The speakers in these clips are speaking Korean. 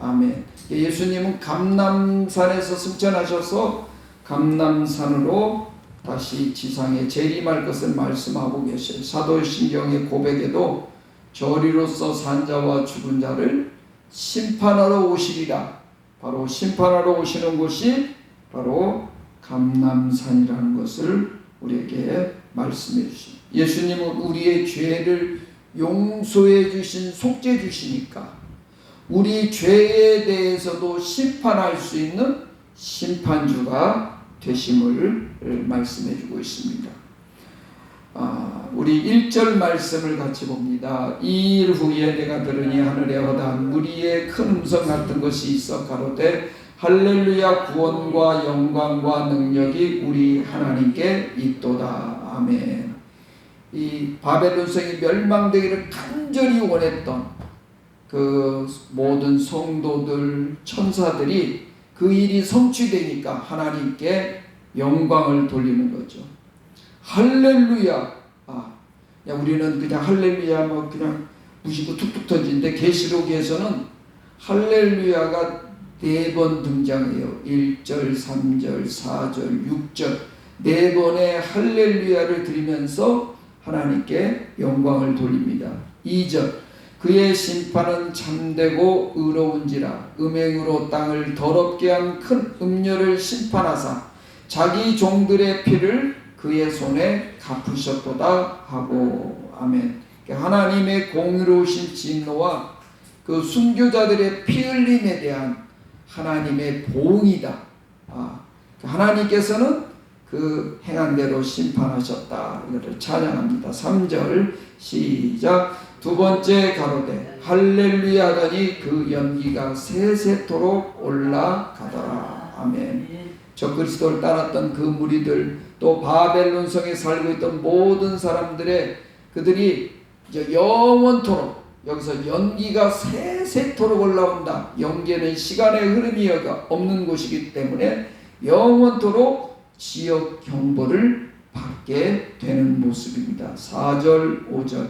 아멘. 예수님은 감람산에서 승천하셔서 감람산으로 다시 지상에 재림할 것을 말씀하고 계셔요. 사도신경의 고백에도 저리로서 산자와 죽은 자를 심판하러 오시리라. 바로 심판하러 오시는 곳이 바로 감람산이라는 것을 우리에게 말씀해 주십니다. 예수님은 우리의 죄를 용서해 주신 속죄 주시니까 우리 죄에 대해서도 심판할 수 있는 심판주가 되심을 말씀해 주고 있습니다. 우리 1절 말씀을 같이 봅니다. 이 일 후에 내가 들으니 하늘에 허다한 무리의 큰 음성 같은 것이 있어 가로되 할렐루야 구원과 영광과 능력이 우리 하나님께 있도다. 아멘. 이 바벨론 성이 멸망되기를 간절히 원했던 그 모든 성도들 천사들이 그 일이 성취되니까 하나님께 영광을 돌리는 거죠. 할렐루야. 우리는 그냥 할렐루야 뭐 그냥 무시고 툭툭 던지는데 계시록에서는 할렐루야가 4번 등장해요. 1절, 3절, 4절, 6절 4번의 할렐루야를 드리면서 하나님께 영광을 돌립니다. 2절 그의 심판은 참되고 의로운지라 음행으로 땅을 더럽게 한 큰 음녀를 심판하사 자기 종들의 피를 그의 손에 갚으셨도다 하고. 아멘. 하나님의 공의로우신 진노와 그 순교자들의 피 흘림에 대한 하나님의 보응이다. 하나님께서는 그 행한 대로 심판하셨다. 이것을 찬양합니다. 3절 시작. 두 번째 가로되 할렐루야 하더니 그 연기가 세세토록 올라가더라. 아멘. 적그리스도를 따랐던 그 무리들 또 바벨론 성에 살고 있던 모든 사람들의 그들이 이제 영원토록 여기서 연기가 세세토록 올라온다. 연기는 시간의 흐름이 없는 곳이기 때문에 영원토록 지역 경보를 받게 되는 모습입니다. 4절 5절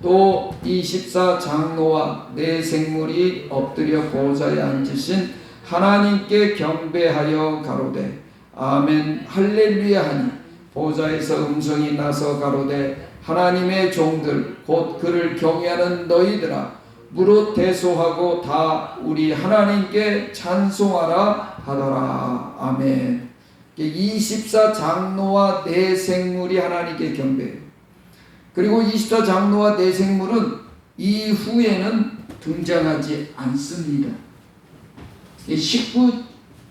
또 24 장로와 네 생물이 엎드려 보좌에 앉으신 하나님께 경배하여 가로되 아멘 할렐루야 하니 보좌에서 음성이 나서 가로되 하나님의 종들 곧 그를 경외하는 너희들아 무릇 대소하고 다 우리 하나님께 찬송하라 하더라. 아멘. 24 장로와 네 생물이 하나님께 경배해요. 그리고 24 장로와 네 생물은 이후에는 등장하지 않습니다.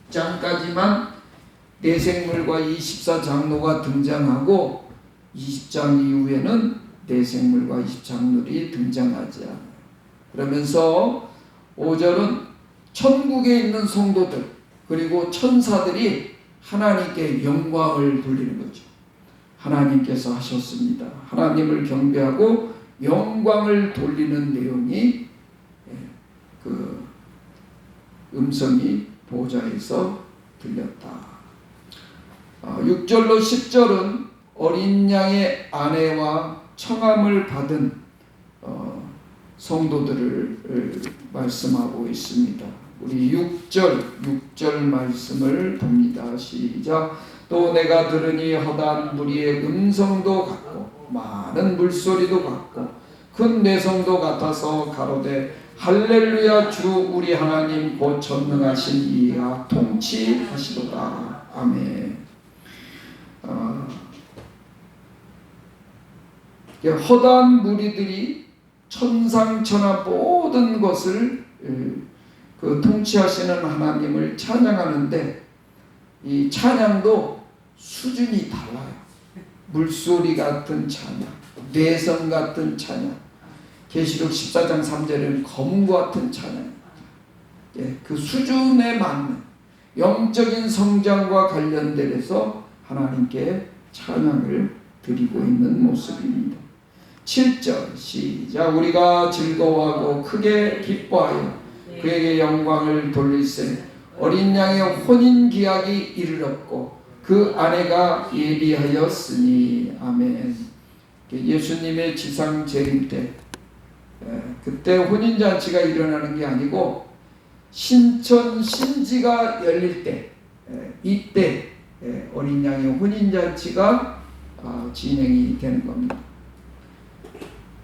19장까지만 네 생물과 24 장로가 등장하고 20장 이후에는 네 생물과 20장로들이 등장하지 않아요. 그러면서 5절은 천국에 있는 성도들 그리고 천사들이 하나님께 영광을 돌리는 거죠. 하나님께서 하셨습니다. 하나님을 경배하고 영광을 돌리는 내용이 그 음성이 보좌에서 들렸다. 6절로 10절은 어린 양의 아내와 청함을 받은 성도들을 말씀하고 있습니다. 우리 6절 말씀을 봅니다. 시작. 또 내가 들으니 허다한 무리의 음성도 같고 많은 물소리도 같고 큰 내성도 같아서 가로되 할렐루야 주 우리 하나님 곧 전능하신 이가 통치하시도다. 아멘. 허다한 무리들이 천상천하 모든 것을 그 통치하시는 하나님을 찬양하는데 이 찬양도 수준이 달라요. 물소리 같은 찬양, 내성 같은 찬양, 계시록 14장 3절에는 검과 같은 찬양. 그 수준에 맞는 영적인 성장과 관련돼서 하나님께 찬양을 드리고 있는 모습입니다. 7절 시작. 우리가 즐거워하고 크게 기뻐하여 그에게 영광을 돌릴세 어린 양의 혼인 기약이 이르렀고 그 아내가 예비하였으니. 아멘. 예수님의 지상 재림 때 그때 혼인잔치가 일어나는 게 아니고 신천 신지가 열릴 때, 이때 어린 양의 혼인잔치가 진행이 되는 겁니다.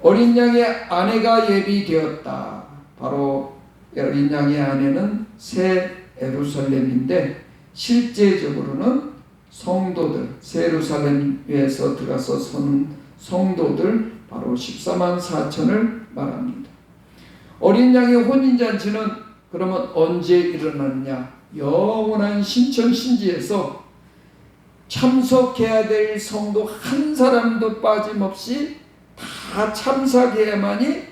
어린 양의 아내가 예비되었다. 바로 어린 양의 아내는 새 예루살렘인데 실제적으로는 성도들, 새 예루살렘에서 들어가서 서는 성도들 바로 14만 4천을 말합니다. 어린 양의 혼인잔치는 그러면 언제 일어났냐? 영원한 신천신지에서 참석해야 될 성도 한 사람도 빠짐없이 다 참석해야만이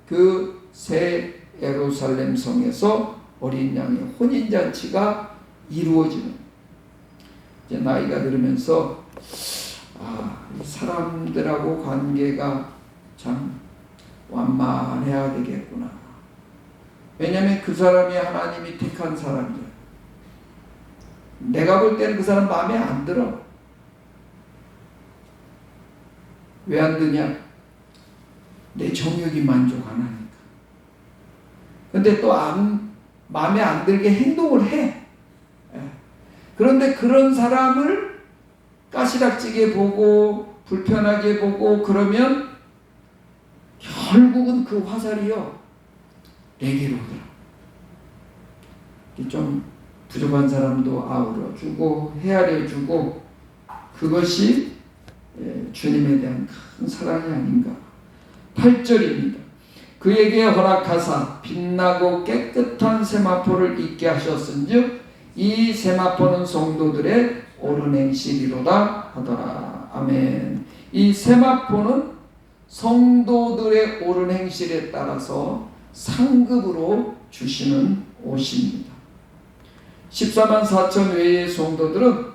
그 새 예루살렘 성에서 어린 양의 혼인잔치가 이루어지는. 이제 나이가 들으면서 사람들하고 관계가 참 완만해야 되겠구나. 왜냐하면 그 사람이 하나님이 택한 사람이야. 내가 볼 때는 그 사람 마음에 안 들어. 왜 안 드냐? 내 정욕이 만족 안 하니까. 근데 또 마음에 안 들게 행동을 해. 그런데 그런 사람을 까시락지게 보고 불편하게 보고 그러면 결국은 그 화살이요 내게로 오더라. 좀 부족한 사람도 아우러주고 헤아려주고 그것이 주님에 대한 큰 사랑이 아닌가. 8절입니다. 그에게 허락하사 빛나고 깨끗한 세마포를 입게 하셨은즉 이 세마포는 성도들의 옳은 행실이로다 하더라. 아멘. 이 세마포는 성도들의 옳은 행실에 따라서 상급으로 주시는 옷입니다. 14만 4천 외의 성도들은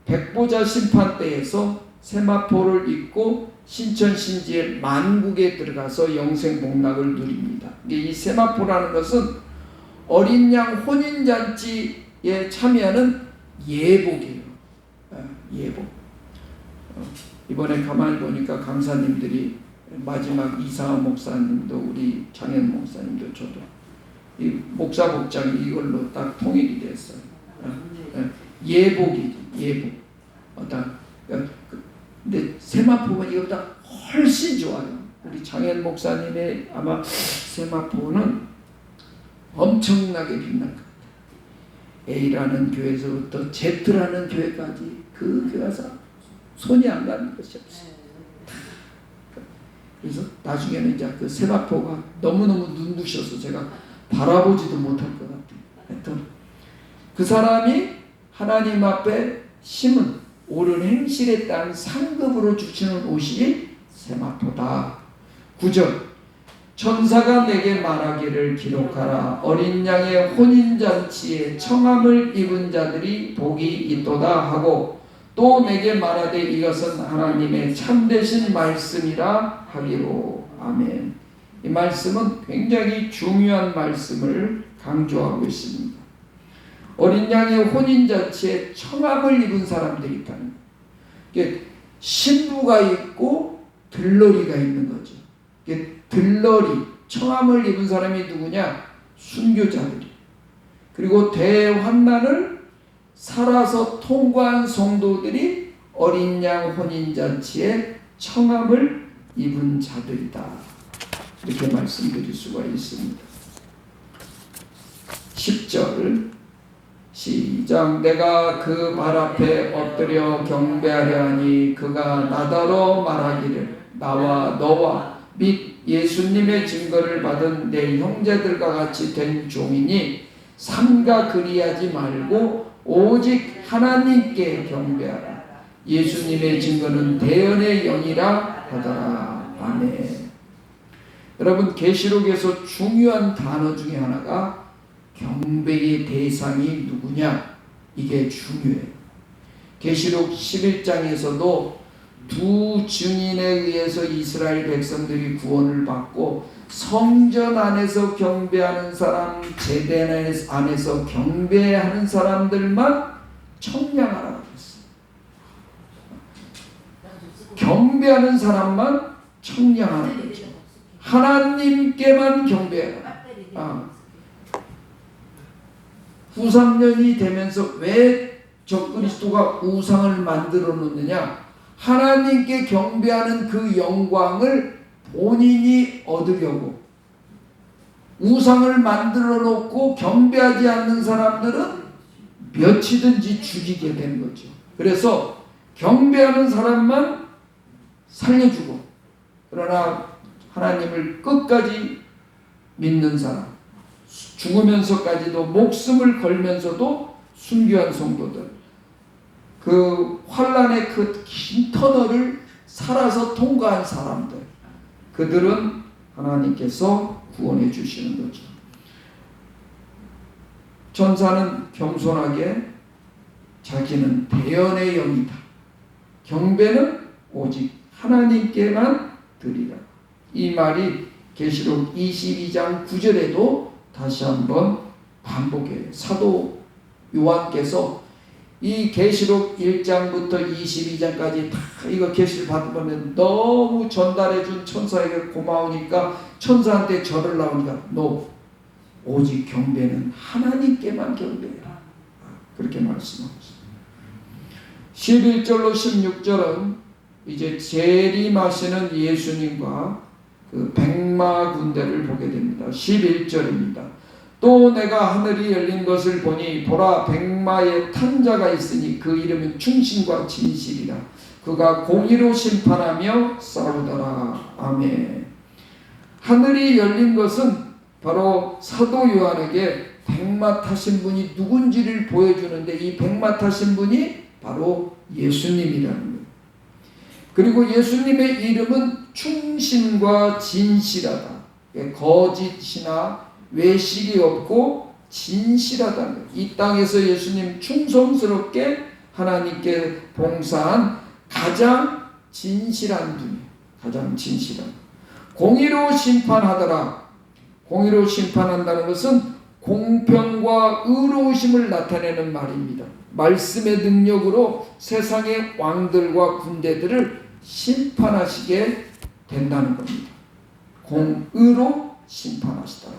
백보자 심판대에서 세마포를 입고 신천신지의 만국에 들어가서 영생 복락을 누립니다. 이 세마포라는 것은 어린 양 혼인잔치에 참여하는 예복이에요. 예복. 이번에 가만히 보니까 강사님들이 마지막 이상한 목사님도 우리 장현 목사님도 저도 이 목사 복장이 이걸로 딱 통일이 됐어요. 예복이지, 예복. 근데 세마포는 이거보다 훨씬 좋아요. 우리 장현 목사님의 아마 세마포는 엄청나게 빛날 것 같아요. A라는 교회에서부터 Z라는 교회까지 그 교회에서 손이 안 가는 것이 없어요. 그래서 나중에는 이제 그 세마포가 너무너무 눈부셔서 제가 바라보지도 못할 것 같아요. 하여튼 그 사람이 하나님 앞에 심은 옳은 행실에 따른 상급으로 주시는 옷이 세마포다. 9절 천사가 내게 말하기를 기록하라. 어린 양의 혼인잔치에 청함을 입은 자들이 복이 있도다 하고 또 내게 말하되 이것은 하나님의 참되신 말씀이라 하기로. 아멘. 이 말씀은 굉장히 중요한 말씀을 강조하고 있습니다. 어린 양의 혼인잔치에 청함을 입은 사람들이 있다는 거예요. 신부가 있고 들러리가 있는 거죠. 들러리, 청함을 입은 사람이 누구냐? 순교자들이. 그리고 대환난을 살아서 통과한 성도들이 어린 양 혼인잔치에 청함을 입은 자들이다. 이렇게 말씀드릴 수가 있습니다. 10절 시작. 내가 그 발 앞에 엎드려 경배하려 하니 그가 나더러 말하기를 나와 너와 및 예수님의 증거를 받은 내 형제들과 같이 된 종이니 삼가 그리하지 말고 오직 하나님께 경배하라. 예수님의 증거는 대언의 영이라 하더라. 아멘. 여러분 계시록에서 중요한 단어 중에 하나가 경배의 대상이 누구냐? 이게 중요해요. 계시록 11장에서도 두 증인에 의해서 이스라엘 백성들이 구원을 받고 성전 안에서 경배하는 사람, 제대 안에서 경배하는 사람들만 청량하라고 했어요. 경배하는 사람만 청량하는 거죠. 하나님께만 경배하라. 구상년이 되면서 왜 적그리스도가 우상을 만들어 놓느냐? 하나님께 경배하는 그 영광을 본인이 얻으려고. 우상을 만들어 놓고 경배하지 않는 사람들은 몇이든지 죽이게 되는 거죠. 그래서 경배하는 사람만 살려주고, 그러나 하나님을 끝까지 믿는 사람, 죽으면서까지도 목숨을 걸면서도 순교한 성도들, 그 환란의 그 긴 터널을 살아서 통과한 사람들, 그들은 하나님께서 구원해 주시는 거죠. 천사는 겸손하게 자기는 대언의 영이다, 경배는 오직 하나님께만 드리라. 이 말이 계시록 22장 9절에도 다시 한번 반복해요. 사도 요한께서 이 계시록 1장부터 22장까지 다 이거 계시를 받으면 너무 전달해준 천사에게 고마우니까 천사한테 절을 나오니까 너 오직 경배는 하나님께만 경배해라, 그렇게 말씀하고 있습니다. 11절로 16절은 이제 재림하시는 예수님과 그 백마 군대를 보게 됩니다. 11절입니다. 또 내가 하늘이 열린 것을 보니 보라, 백마에 탄 자가 있으니 그 이름은 충신과 진실이라. 그가 공의로 심판하며 싸우더라. 아멘. 하늘이 열린 것은 바로 사도 요한에게 백마 타신 분이 누군지를 보여주는데, 이 백마 타신 분이 바로 예수님이라는 거예요. 그리고 예수님의 이름은 충신과 진실하다. 거짓이나 외식이 없고 진실하다는 거예요. 이 땅에서 예수님 충성스럽게 하나님께 봉사한 가장 진실한 분이에요. 가장 진실한. 공의로 심판하더라. 공의로 심판한다는 것은 공평과 의로우심을 나타내는 말입니다. 말씀의 능력으로 세상의 왕들과 군대들을 심판하시게 된다는 겁니다. 공의로 심판하시더라.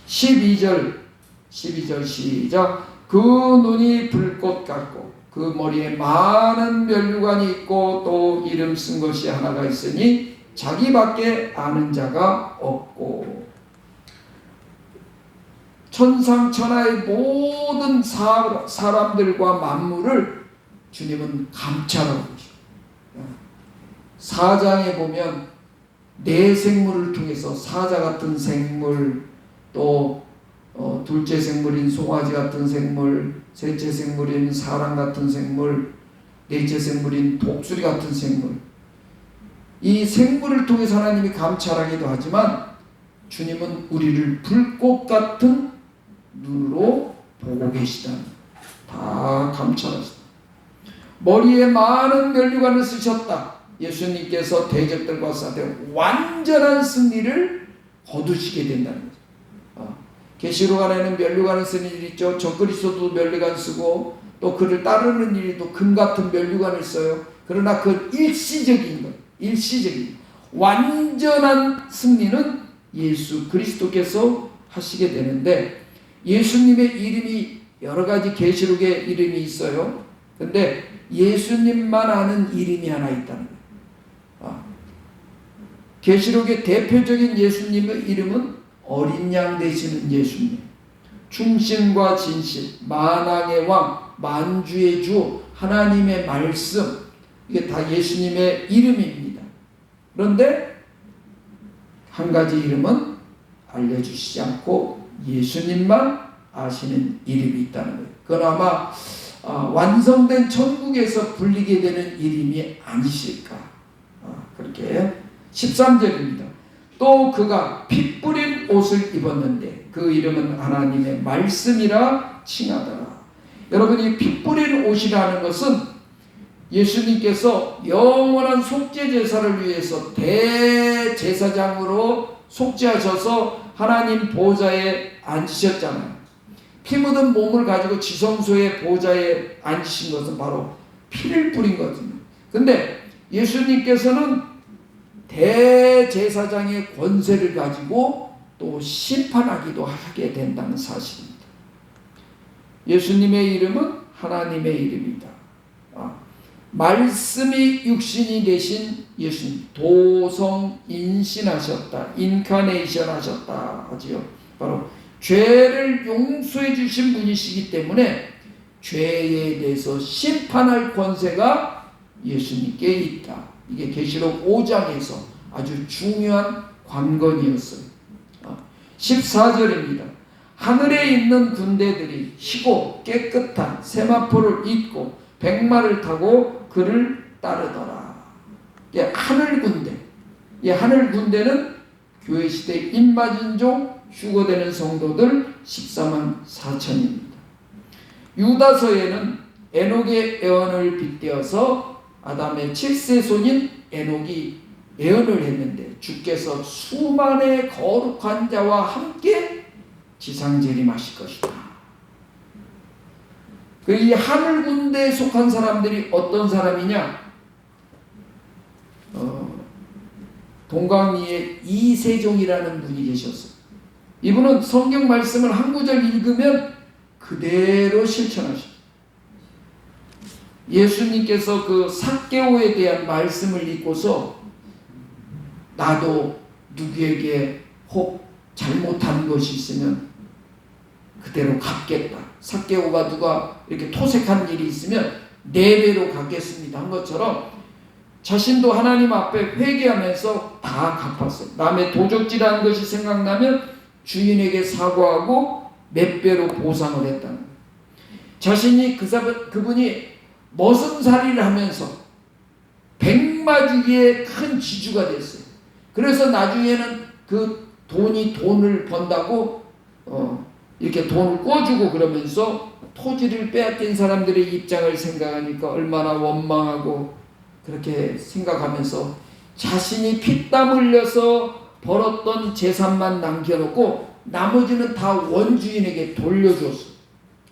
12절 시작. 그 눈이 불꽃 같고 그 머리에 많은 면류관이 있고 또 이름 쓴 것이 하나가 있으니 자기밖에 아는 자가 없고. 천상천하의 모든 사람들과 만물을 주님은 감찰하고 계십니다. 사장에 보면 네 생물을 통해서 사자 같은 생물, 또 둘째 생물인 송아지 같은 생물, 셋째 생물인 사람 같은 생물, 넷째 생물인 독수리 같은 생물, 이 생물을 통해서 하나님이 감찰하기도 하지만 주님은 우리를 불꽃 같은 눈으로 보고 계시다는, 다 감찰하시다. 머리에 많은 면류관을 쓰셨다. 예수님께서 대적들과 싸대 완전한 승리를 거두시게 된다는 거죠. 계시록 안에는 면류관을 쓰는 일이 있죠. 적그리스도도 면류관 쓰고 또 그를 따르는 일도 금 같은 면류관을 써요. 그러나 그 일시적인 것, 일시적인 완전한 승리는 예수 그리스도께서 하시게 되는데, 예수님의 이름이 여러 가지 계시록의 이름이 있어요. 근데 예수님만 아는 이름이 하나 있다는 거예요. 계시록의 대표적인 예수님의 이름은 어린 양 되시는 예수님, 충신과 진실, 만왕의 왕, 만주의 주, 하나님의 말씀, 이게 다 예수님의 이름입니다. 그런데 한 가지 이름은 알려주시지 않고 예수님만 아시는 이름이 있다는 거예요. 그건 아마 완성된 천국에서 불리게 되는 이름이 아니실까. 그렇게 13절입니다. 또 그가 피 뿌린 옷을 입었는데 그 이름은 하나님의 말씀이라 칭하더라. 여러분, 이 피 뿌린 옷이라는 것은 예수님께서 영원한 속죄 제사를 위해서 대제사장으로 속죄하셔서 하나님 보좌에 앉으셨잖아요. 피 묻은 몸을 가지고 지성소의 보좌에 앉으신 것은 바로 피를 뿌린 거거든요. 근데 예수님께서는 대제사장의 권세를 가지고 또 심판하기도 하게 된다는 사실입니다. 예수님의 이름은 하나님의 이름이다. 말씀이 육신이 되신 예수님, 도성인신하셨다, 인카네이션 하셨다 하지요. 바로 죄를 용서해 주신 분이시기 때문에 죄에 대해서 심판할 권세가 예수님께 있다. 이게 계시록 5장에서 아주 중요한 관건이었어요. 14절입니다. 하늘에 있는 군대들이 희고 깨끗한 세마포를 입고 백마를 타고 그를 따르더라. 예, 하늘 군대. 예, 하늘 군대는 교회 시대 입맞은 종 휴거되는 성도들 14만 4천입니다. 유다서에는 에녹의 예언을 빗대어서 아담의 7세 손인 에녹이 예언을 했는데 주께서 수만의 거룩한 자와 함께 지상 재림하실 것이다. 이 하늘 군대에 속한 사람들이 어떤 사람이냐? 동강리에 이세종이라는 분이 계셨어요. 이분은 성경 말씀을 한 구절 읽으면 그대로 실천하셨어요. 예수님께서 그 삭개오에 대한 말씀을 읽고서 나도 누구에게 혹 잘못한 것이 있으면 그대로 갚겠다. 삭개오가 누가 이렇게 토색한 일이 있으면 4배로 갚겠습니다 한 것처럼 자신도 하나님 앞에 회개하면서 다 갚았어요. 남의 도적질한 것이 생각나면 주인에게 사과하고 몇 배로 보상을 했다는 거예요. 자신이 그분이 머슴살이를 하면서 백마주기의 큰 지주가 됐어요. 그래서 나중에는 그 돈을 번다고 이렇게 돈을 꿔주고 그러면서 토지를 빼앗긴 사람들의 입장을 생각하니까 얼마나 원망하고 그렇게 생각하면서 자신이 피땀 흘려서 벌었던 재산만 남겨놓고 나머지는 다 원주인에게 돌려줬어요.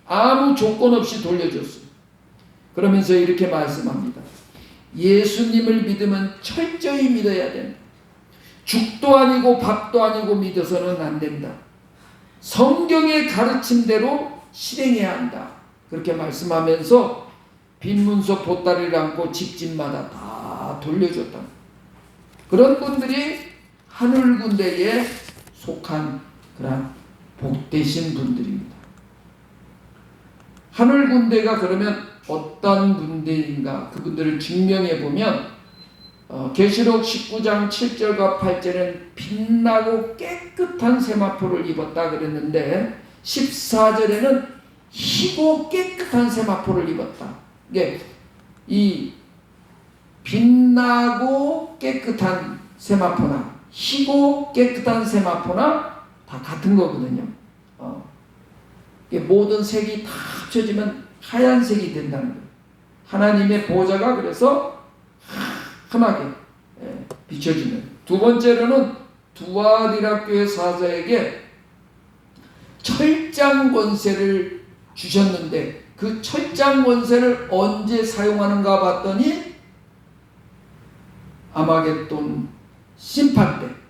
아무 조건 없이 돌려줬어요. 그러면서 이렇게 말씀합니다. 예수님을 믿으면 철저히 믿어야 된다. 죽도 아니고 밥도 아니고 믿어서는 안 된다. 성경의 가르침대로 실행해야 한다. 그렇게 말씀하면서 빈문서 보따리를 안고 집집마다 다 돌려줬다. 그런 분들이 하늘 군대에 속한 그런 복되신 분들입니다. 하늘 군대가 그러면 어떤 군대인가 그분들을 증명해 보면 계시록 19장 7절과 8절은 빛나고 깨끗한 세마포를 입었다 그랬는데 14절에는 희고 깨끗한 세마포를 입었다. 이게 이 빛나고 깨끗한 세마포나 희고 깨끗한 세마포나 다 같은 거거든요. 모든 색이 다 합쳐지면 하얀색이 된다는 거예요. 하나님의 보좌가 그래서 환하게 비춰지는. 두 번째로는 두아디라 교회 사자에게 철장 권세를 주셨는데 그 철장 권세를 언제 사용하는가 봤더니 아마겟돈 심판 때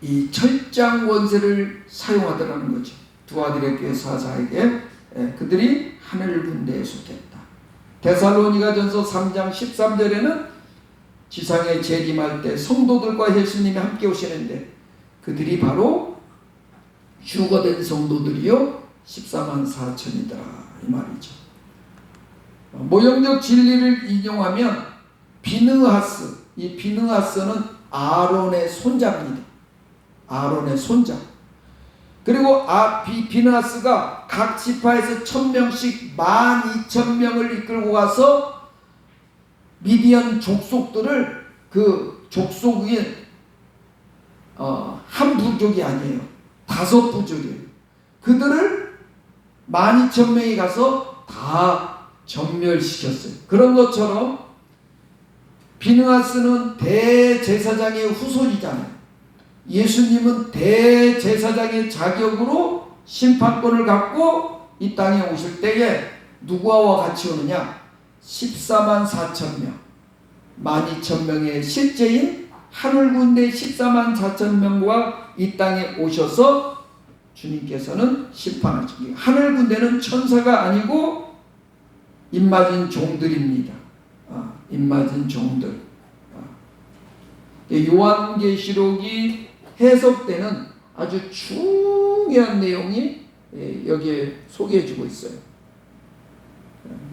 이 철장 권세를 사용하더라는 거죠. 두아디라 교회 사자에게 그들이 하늘 군대에 속했다. 데살로니가전서 3장 13절에는 지상에 재림할 때 성도들과 예수님이 함께 오시는데 그들이 바로 휴거된 성도들이요 14만 4천이더라 이 말이죠. 모형적 진리를 인용하면 비느하스, 이 비느하스는 아론의 손자입니다. 아론의 손자. 그리고 비느하스가 각 지파에서 1000명씩 12,000명을 이끌고 가서 미디안 족속들을 그 족속이 한 부족이 아니에요. 5부족이에요. 그들을 12,000명이 가서 다 전멸시켰어요. 그런 것처럼 비느하스는 대제사장의 후손이잖아요. 예수님은 대제사장의 자격으로 심판권을 갖고 이 땅에 오실 때에 누구와 같이 오느냐? 14만 4천 명, 12,000명의 실제인 하늘군대 14만 4천 명과 이 땅에 오셔서 주님께서는 심판하시기. 하늘 군대는 천사가 아니고 입맞은 종들입니다. 입맞은 종들. 요한계시록이 해석되는 아주 중요한 내용이 여기에 소개해주고 있어요.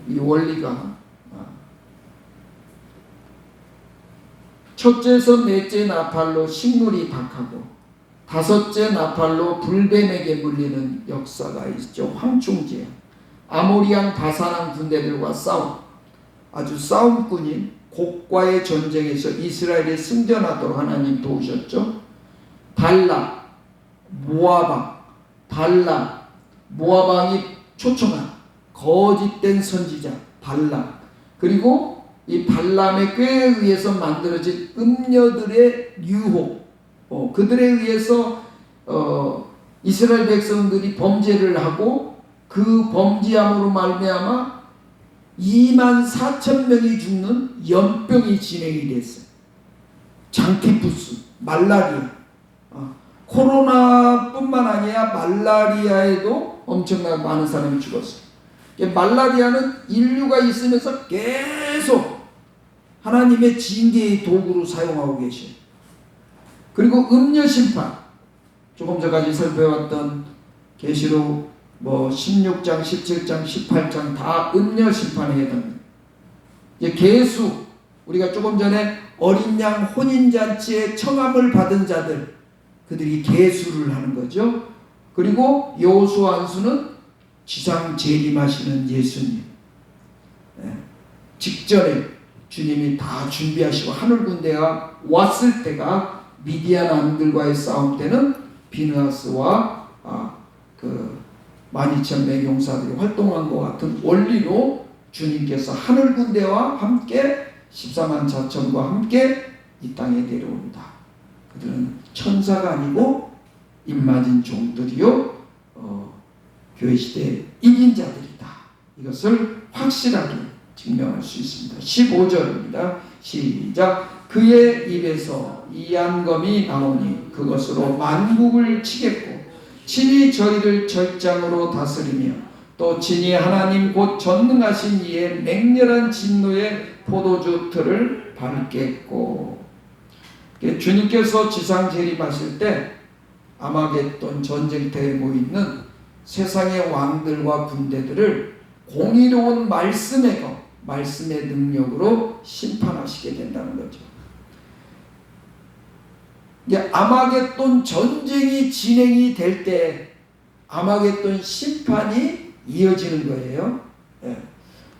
이 원리가 첫째에서 넷째 나팔로 식물이 박하고 다섯째 나팔로 불뱀에게 물리는 역사가 있죠. 황충제 아모리왕 바산왕 군대들과 싸움, 아주 싸움꾼인 곡과의 전쟁에서 이스라엘이 승전하도록 하나님 도우셨죠. 발락, 모아방, 발락, 모아방이 초청한 거짓된 선지자 발락, 그리고 이 발람의 꾀에 의해서 만들어진 음녀들의 유혹, 그들에 의해서 이스라엘 백성들이 범죄를 하고 그 범죄함으로 말미암아 24,000명이 죽는 연병이 진행이 됐어요. 장티푸스, 말라리아, 코로나뿐만 아니라 말라리아에도 엄청나게 많은 사람이 죽었어요. 말라리아는 인류가 있으면서 계속 하나님의 징계의 도구로 사용하고 계셔요. 그리고 음녀 심판, 조금 전까지 살펴봤던 계시록 16장, 17장, 18장 다 음녀 심판에 해당합니다. 이제 계수, 우리가 조금 전에 어린 양 혼인잔치에 청함을 받은 자들, 그들이 계수를 하는 거죠. 그리고 여호수아수는 지상 재림하시는 예수님, 직전에 주님이 다 준비하시고 하늘 군대가 왔을 때가 미디안 왕들과의 싸움 때는 비느하스와 그 12,000명 용사들이 활동한 것 같은 원리로 주님께서 하늘 군대와 함께 14만 4천과 함께 이 땅에 내려온다. 그들은 천사가 아니고 입맞은 종들이요, 교회 시대의 이긴 자들이다. 이것을 확실하게 증명할 수 있습니다. 15절입니다. 시작. 그의 입에서 이한검이 나오니 그것으로 만국을 치겠고 친히 저희를 절장으로 다스리며 또 친히 하나님 곧 전능하신 이의 맹렬한 진노의 포도주 틀을 밟겠고. 주님께서 지상 재림하실 때 아마겟돈 전쟁터에 모이는 세상의 왕들과 군대들을 공의로운 말씀의 능력으로 심판하시게 된다는 거죠. 이제 아마겟돈 전쟁이 진행이 될 때 아마겟돈 심판이 이어지는 거예요.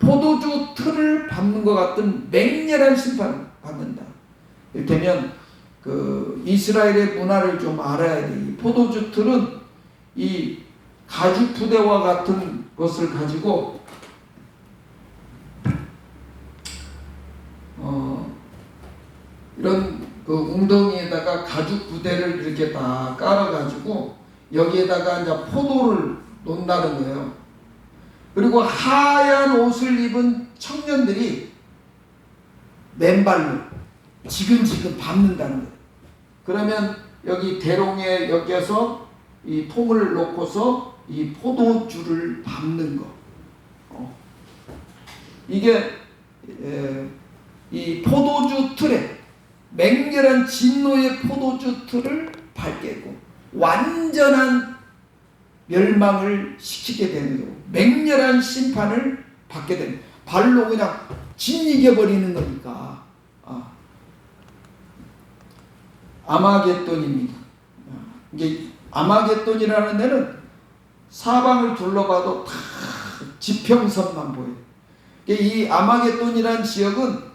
포도주 틀을 밟는 것 같은 맹렬한 심판을 받는다. 이를테면 그 이스라엘의 문화를 좀 알아야 돼. 이 포도주 틀은 이 가죽 부대와 같은 것을 가지고 이런 그 웅덩이에다가 가죽 부대를 이렇게 다 깔아가지고 여기에다가 이제 포도를 놓는다는 거예요. 그리고 하얀 옷을 입은 청년들이 맨발로 지근지근 밟는다는 거예요. 그러면 여기 대롱에 여기서 이 통을 놓고서 이 포도주를 밟는 거. 이게 이 포도주 틀에 맹렬한 진노의 포도주 틀을 밟겠고 완전한 멸망을 시키게 되는 거고 맹렬한 심판을 받게 되는 거예요. 발로 그냥 짓이겨버리는 거니까. 아마겟돈입니다. 이게 아마겟돈이라는 데는 사방을 둘러봐도 다 지평선만 보여요. 이 아마겟돈이라는 지역은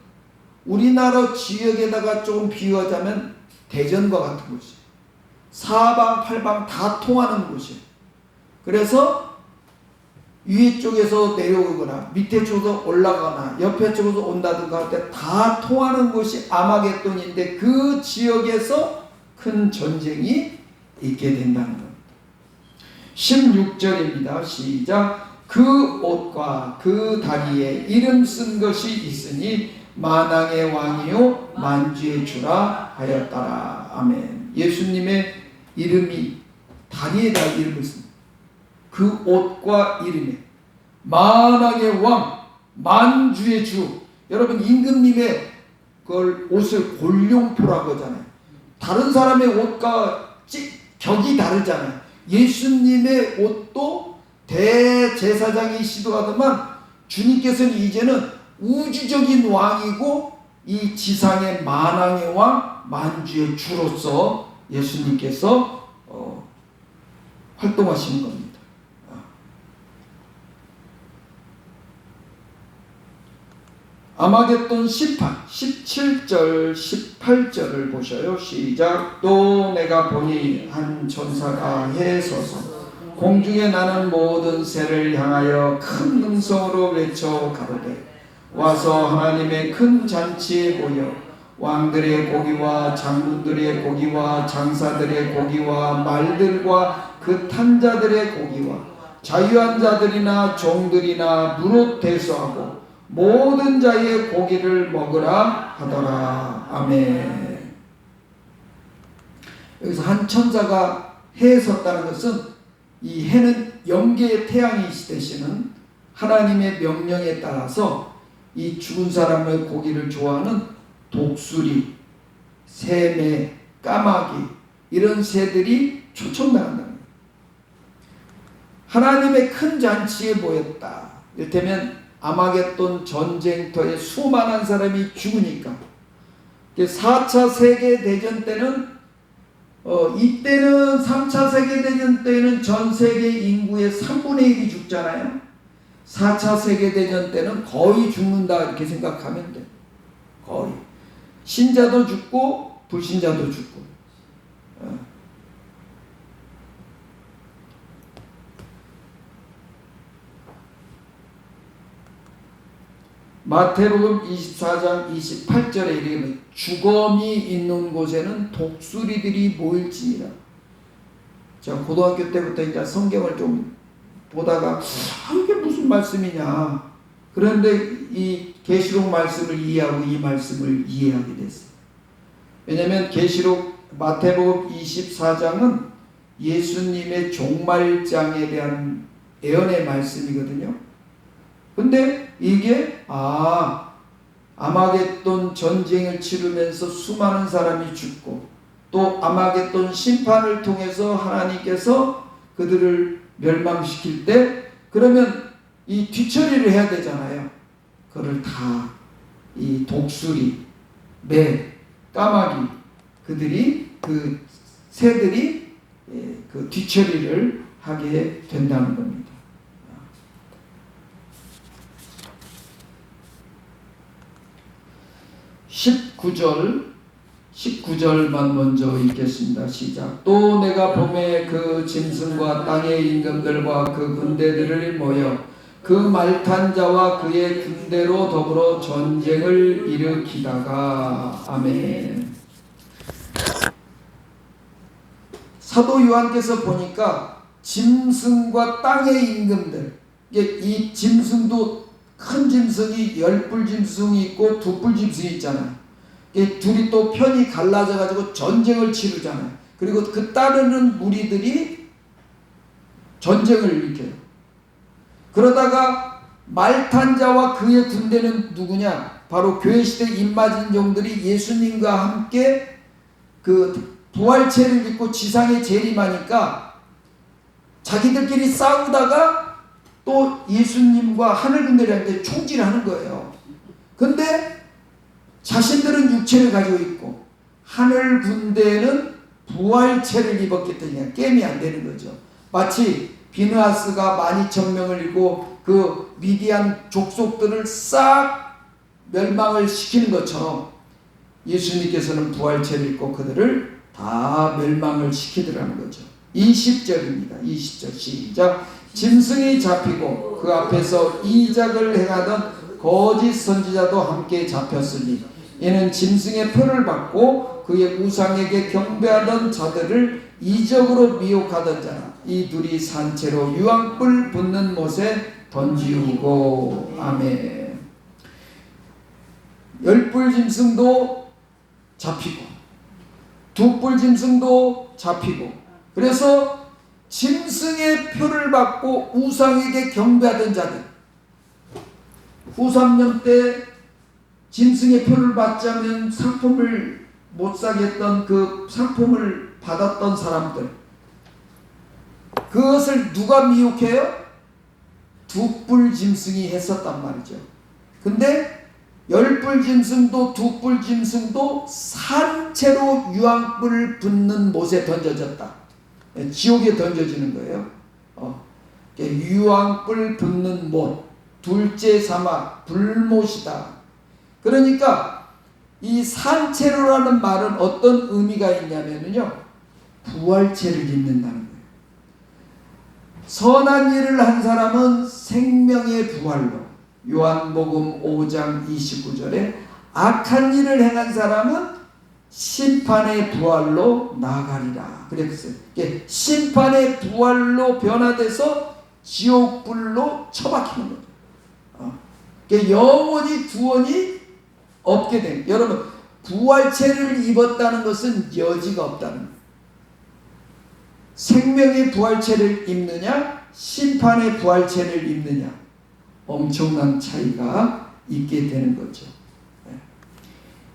우리나라 지역에다가 좀 비유하자면 대전과 같은 곳이에요. 사방 팔방 다 통하는 곳이에요. 그래서 위에 쪽에서 내려오거나 밑에 쪽에서 올라가거나 옆에 쪽에서 온다든가 할 때 다 통하는 곳이 아마겟돈인데 그 지역에서 큰 전쟁이 있게 된다는 겁니다. 16절입니다. 시작. 그 옷과 그 다리에 이름 쓴 것이 있으니 만왕의 왕이요 만주의 주라 하였더라. 아멘. 예수님의 이름이 다 다리에다 이름을 씁니다. 그 옷과 이름에 만왕의 왕, 만주의 주. 여러분 임금님의 그걸 옷을 골룡포라고 하잖아요. 다른 사람의 옷과 격이 다르잖아요. 예수님의 옷도 대제사장이시도 하더만 주님께서는 이제는 우주적인 왕이고 이 지상의 만왕의 왕, 만주의 주로서 예수님께서 활동하시는 겁니다. 아마겟돈 심판 17절 18절을 보셔요. 시작. 또 내가 보니 한 천사가 해에 서서 공중에 나는 모든 새를 향하여 큰 음성으로 외쳐 가로되 와서 하나님의 큰 잔치에 모여 왕들의 고기와 장군들의 고기와 장사들의 고기와 말들과 그 탄 자들의 고기와 자유한 자들이나 종들이나 무릇 대수하고 모든 자의 고기를 먹으라 하더라. 아멘. 여기서 한 천사가 해에 섰다는 것은 이 해는 영계의 태양이 되시는 하나님의 명령에 따라서 이 죽은 사람의 고기를 좋아하는 독수리, 새매, 까마귀 이런 새들이 초청당한다. 하나님의 큰 잔치에 모였다. 이를테면 아마겟돈 전쟁터에 수많은 사람이 죽으니까 4차 세계대전 때는 이때는 3차 세계대전 때는 전 세계 인구의 3분의 1이 죽잖아요. 4차 세계대전 때는 거의 죽는다 이렇게 생각하면 돼. 거의 신자도 죽고 불신자도 죽고. 마태복음 24장 28절에 이르기를 주검이 있는 곳에는 독수리들이 모일지니라. 제가 고등학교 때부터 이제 성경을 좀 보다가 이게 무슨 말씀이냐. 그런데 이 계시록 말씀을 이해하고 이 말씀을 이해하게 됐어요. 왜냐하면 계시록 마태복음 24장은 예수님의 종말장에 대한 예언의 말씀이거든요. 근데 이게 아마겟돈 전쟁을 치르면서 수많은 사람이 죽고 또 아마겟돈 심판을 통해서 하나님께서 그들을 멸망시킬 때 그러면 이 뒤처리를 해야 되잖아요. 그걸 다 이 독수리, 매, 까마귀 그들이 그 새들이 그 뒤처리를 하게 된다는 겁니다. 19절만 먼저 읽겠습니다. 시작. 또 내가 봄에 그 짐승과 땅의 임금들과 그 군대들을 모여 그 말탄 자와 그의 군대로 더불어 전쟁을 일으키다가. 아멘. 사도 요한께서 보니까 짐승과 땅의 임금들, 이 짐승도 큰 짐승이 10뿔 짐승이 있고 2뿔 짐승이 있잖아요. 둘이 또 편이 갈라져 가지고 전쟁을 치르잖아요. 그리고 그 따르는 무리들이 전쟁을 일으켜요. 그러다가 말탄 자와 그의 군대는 누구냐? 바로 교회시대 입맞은종들이 예수님과 함께 그 부활체를 입고 지상에 재림하니까 자기들끼리 싸우다가 또 예수님과 하늘 군대들한테 총질하는 거예요. 근데 자신들은 육체를 가지고 있고 하늘 군대는 부활체를 입었기 때문에 게임이 안 되는 거죠. 마치 비느하스가 12,000명을 이고 그 미디안 족속들을 싹 멸망을 시키는 것처럼 예수님께서는 부활체를 입고 그들을 다 멸망을 시키더라는 거죠. 20절입니다. 20절 시작. 짐승이 잡히고 그 앞에서 이적을 행하던 거짓 선지자도 함께 잡혔으니 이는 짐승의 표를 받고 그의 우상에게 경배하던 자들을 이적으로 미혹하던 자라. 이 둘이 산채로 유황불 붙는 못에 던지우고. 아멘. 10뿔 짐승도 잡히고 2뿔 짐승도 잡히고, 그래서 짐승의 표를 받고 우상에게 경배하던 자들, 후삼년 때 짐승의 표를 받자면 상품을 못 사겠던 그 상품을 받았던 사람들, 그것을 누가 미혹해요? 두 뿔 짐승이 했었단 말이죠. 근데 10뿔 짐승도 2뿔 짐승도 산채로 유황불을 붓는 못에 던져졌다. 지옥에 던져지는 거예요. 유황불 붓는 못, 둘째 사막, 불못이다. 그러니까 이 산채로라는 말은 어떤 의미가 있냐면요, 부활체를 입는다는 거예요. 선한 일을 한 사람은 생명의 부활로, 요한복음 5장 29절에 악한 일을 행한 사람은 심판의 부활로 나아가리라 그랬어요. 심판의 부활로 변화돼서 지옥불로 처박히는 거죠. 영원히 구원이 없게 된, 여러분, 부활체를 입었다는 것은 여지가 없다는 거예요. 생명의 부활체를 입느냐, 심판의 부활체를 입느냐, 엄청난 차이가 있게 되는 거죠.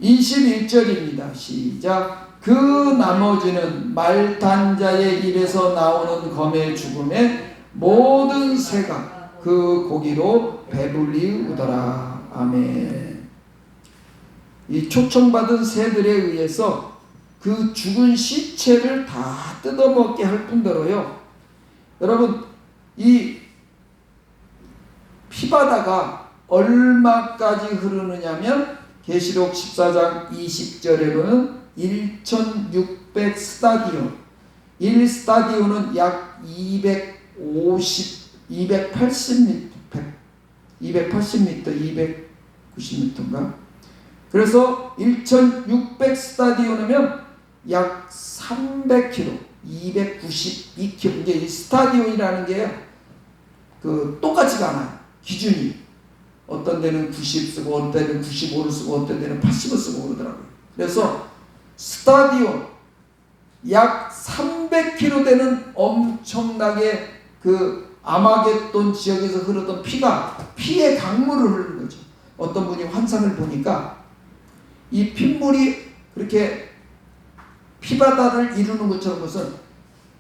21절입니다. 시작. 그 나머지는 말단자의 입에서 나오는 검의 죽음에 모든 새가 그 고기로 배불리 우더라. 아멘. 이 초청받은 새들에 의해서 그 죽은 시체를 다 뜯어먹게 할 뿐더러요, 여러분, 이 피바다가 얼마까지 흐르느냐면 계시록 14장 20절에는 1600 스타디온, 1스타디온은 약 280m, 290m인가? 그래서 1600 스타디온이면 약 300km, 292km. 이제 이 스타디온이라는 게 똑같지가 않아요. 기준이. 어떤 데는 90 쓰고, 어떤 데는 95를 쓰고, 어떤 데는 80을 쓰고 그러더라고요. 그래서 스타디온 약 300km 되는 엄청나게 그 아마겟돈 지역에서 흐르던 피의 강물을 흐르는 거죠. 어떤 분이 환상을 보니까 이 핏물이 그렇게 피바다를 이루는 것처럼, 것은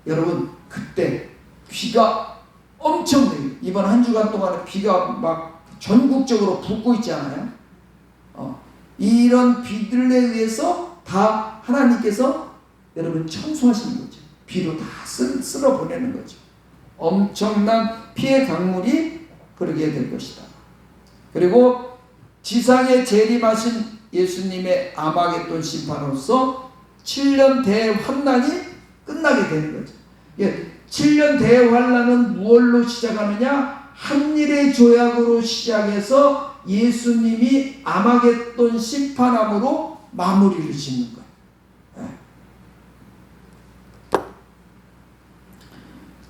여러분, 그때 비가 엄청 내요. 이번 한 주간 동안에 비가 막 전국적으로 붓고 있지 않아요? 이런 비들에 의해서 다 하나님께서 여러분 청소하시는 거죠. 비로 다 쓸어 보내는 거죠. 엄청난 피의 강물이 흐르게 될 것이다. 그리고 지상에 재림하신 예수님의 아마겟돈 심판으로서 7년 대환난이 끝나게 되는 거죠. 7년 대환난은 무엇로 시작하느냐? 한일의 조약으로 시작해서 예수님이 아마겟돈 심판함으로 마무리를 짓는 거예요.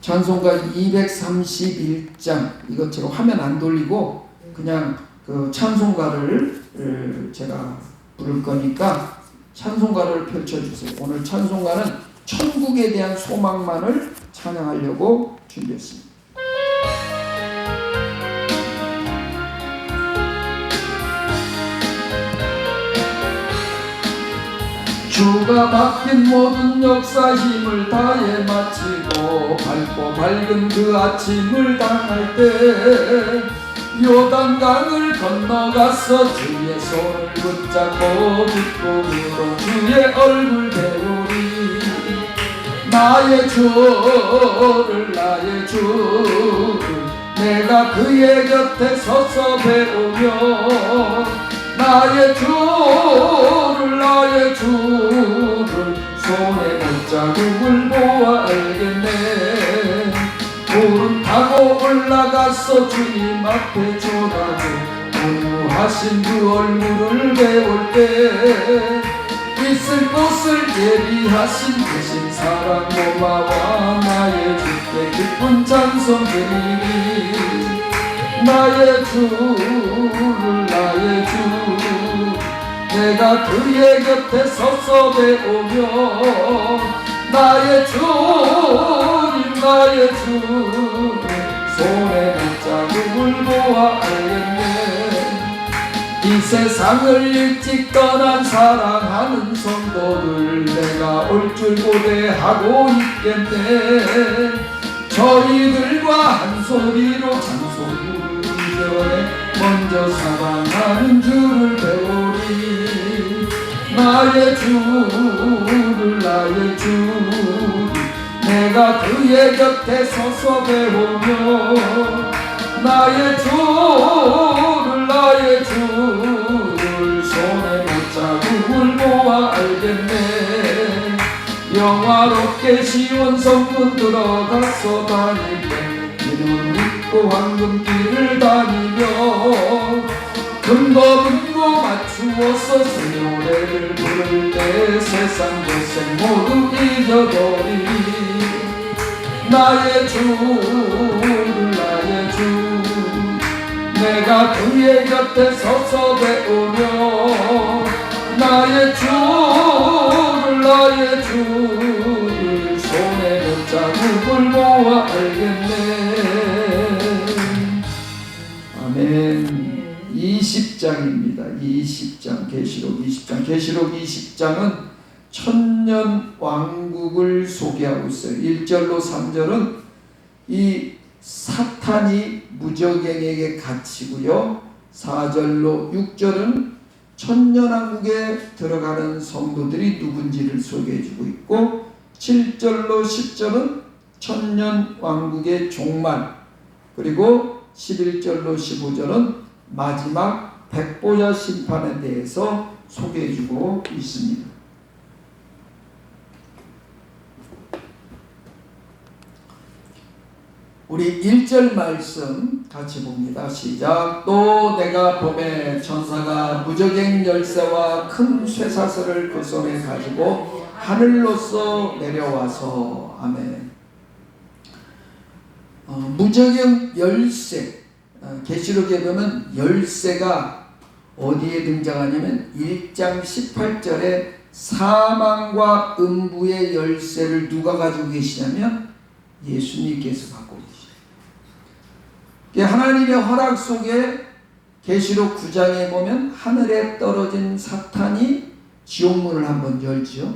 찬송가 231장, 이것 제가 화면 안 돌리고 그냥 그 찬송가를 제가 부를 거니까 찬송가를 펼쳐주세요. 오늘 찬송가는 천국에 대한 소망만을 찬양하려고 준비했습니다. 주가 맡긴 모든 역사 힘을 다해 마치고 밝고 밝은 그 아침을 당할 때 요단강을 건너가서 주의 손을 붙잡고 기쁨으로 주의 얼굴 배우리. 나의 주를 내가 그의 곁에 서서 배우며 나의 주를 손에 발자국을 보아 알겠네. 구름 타고 올라가서 주님 앞에 전하고 공부하신 그 얼굴을 배울 때 있을 곳을 예비하신 되신 사랑 고마워. 나의 주께 기쁜 찬송 드리리. 나의 주를 내가 그의 곁에 서서 배우며 나의 주님 나의 주 손에 자국을 보아 알겠네. 이 세상을 일찍 떠난 사랑하는 성도들 내가 올 줄 고대하고 있겠네. 저희들과 한 소리로 찬송 부르기 전에 먼저 사랑하는 주를 배우리. 나의 주를 나의 주 내가 그의 곁에 서서 배우며 나의 주를 나의 주를 손에 못자국을 보아 알겠네. 영화롭게 시온 성문 들어가서 다닐 때 이름 믿고 황금길을 다니며 근거 맞추어서 새 노래를 부를 때 세상 고생 모두 잊어버리. 나의 주를 나의 주 내가 그의 곁에 서서 배우며 나의 주를 나의 주를 손에 못자국을 모아 알겠네. 아멘. 20장입니다. 20장 계시록 20장. 계시록 20장은 천년 왕국을 소개하고 있어요. 1절로 3절은 이 사탄이 무저갱에게 갇히고요. 4절로 6절은 천년왕국에 들어가는 성도들이 누군지를 소개해주고 있고 7절로 10절은 천년왕국의 종말, 그리고 11절로 15절은 마지막 백보자 심판에 대해서 소개해주고 있습니다. 우리 1절 말씀 같이 봅니다. 시작. 또 내가 봄에 천사가 무저갱 열쇠와 큰 쇠사슬을 그 손에 가지고 하늘로서 내려와서 아멘. 무저갱 열쇠, 계시록에 보면 열쇠가 어디에 등장하냐면 1장 18절에 사망과 음부의 열쇠를 누가 가지고 계시냐면 예수님께서 갖고 계시죠. 하나님의 허락 속에 계시록 9장에 보면 하늘에 떨어진 사탄이 지옥문을 한번 열지요.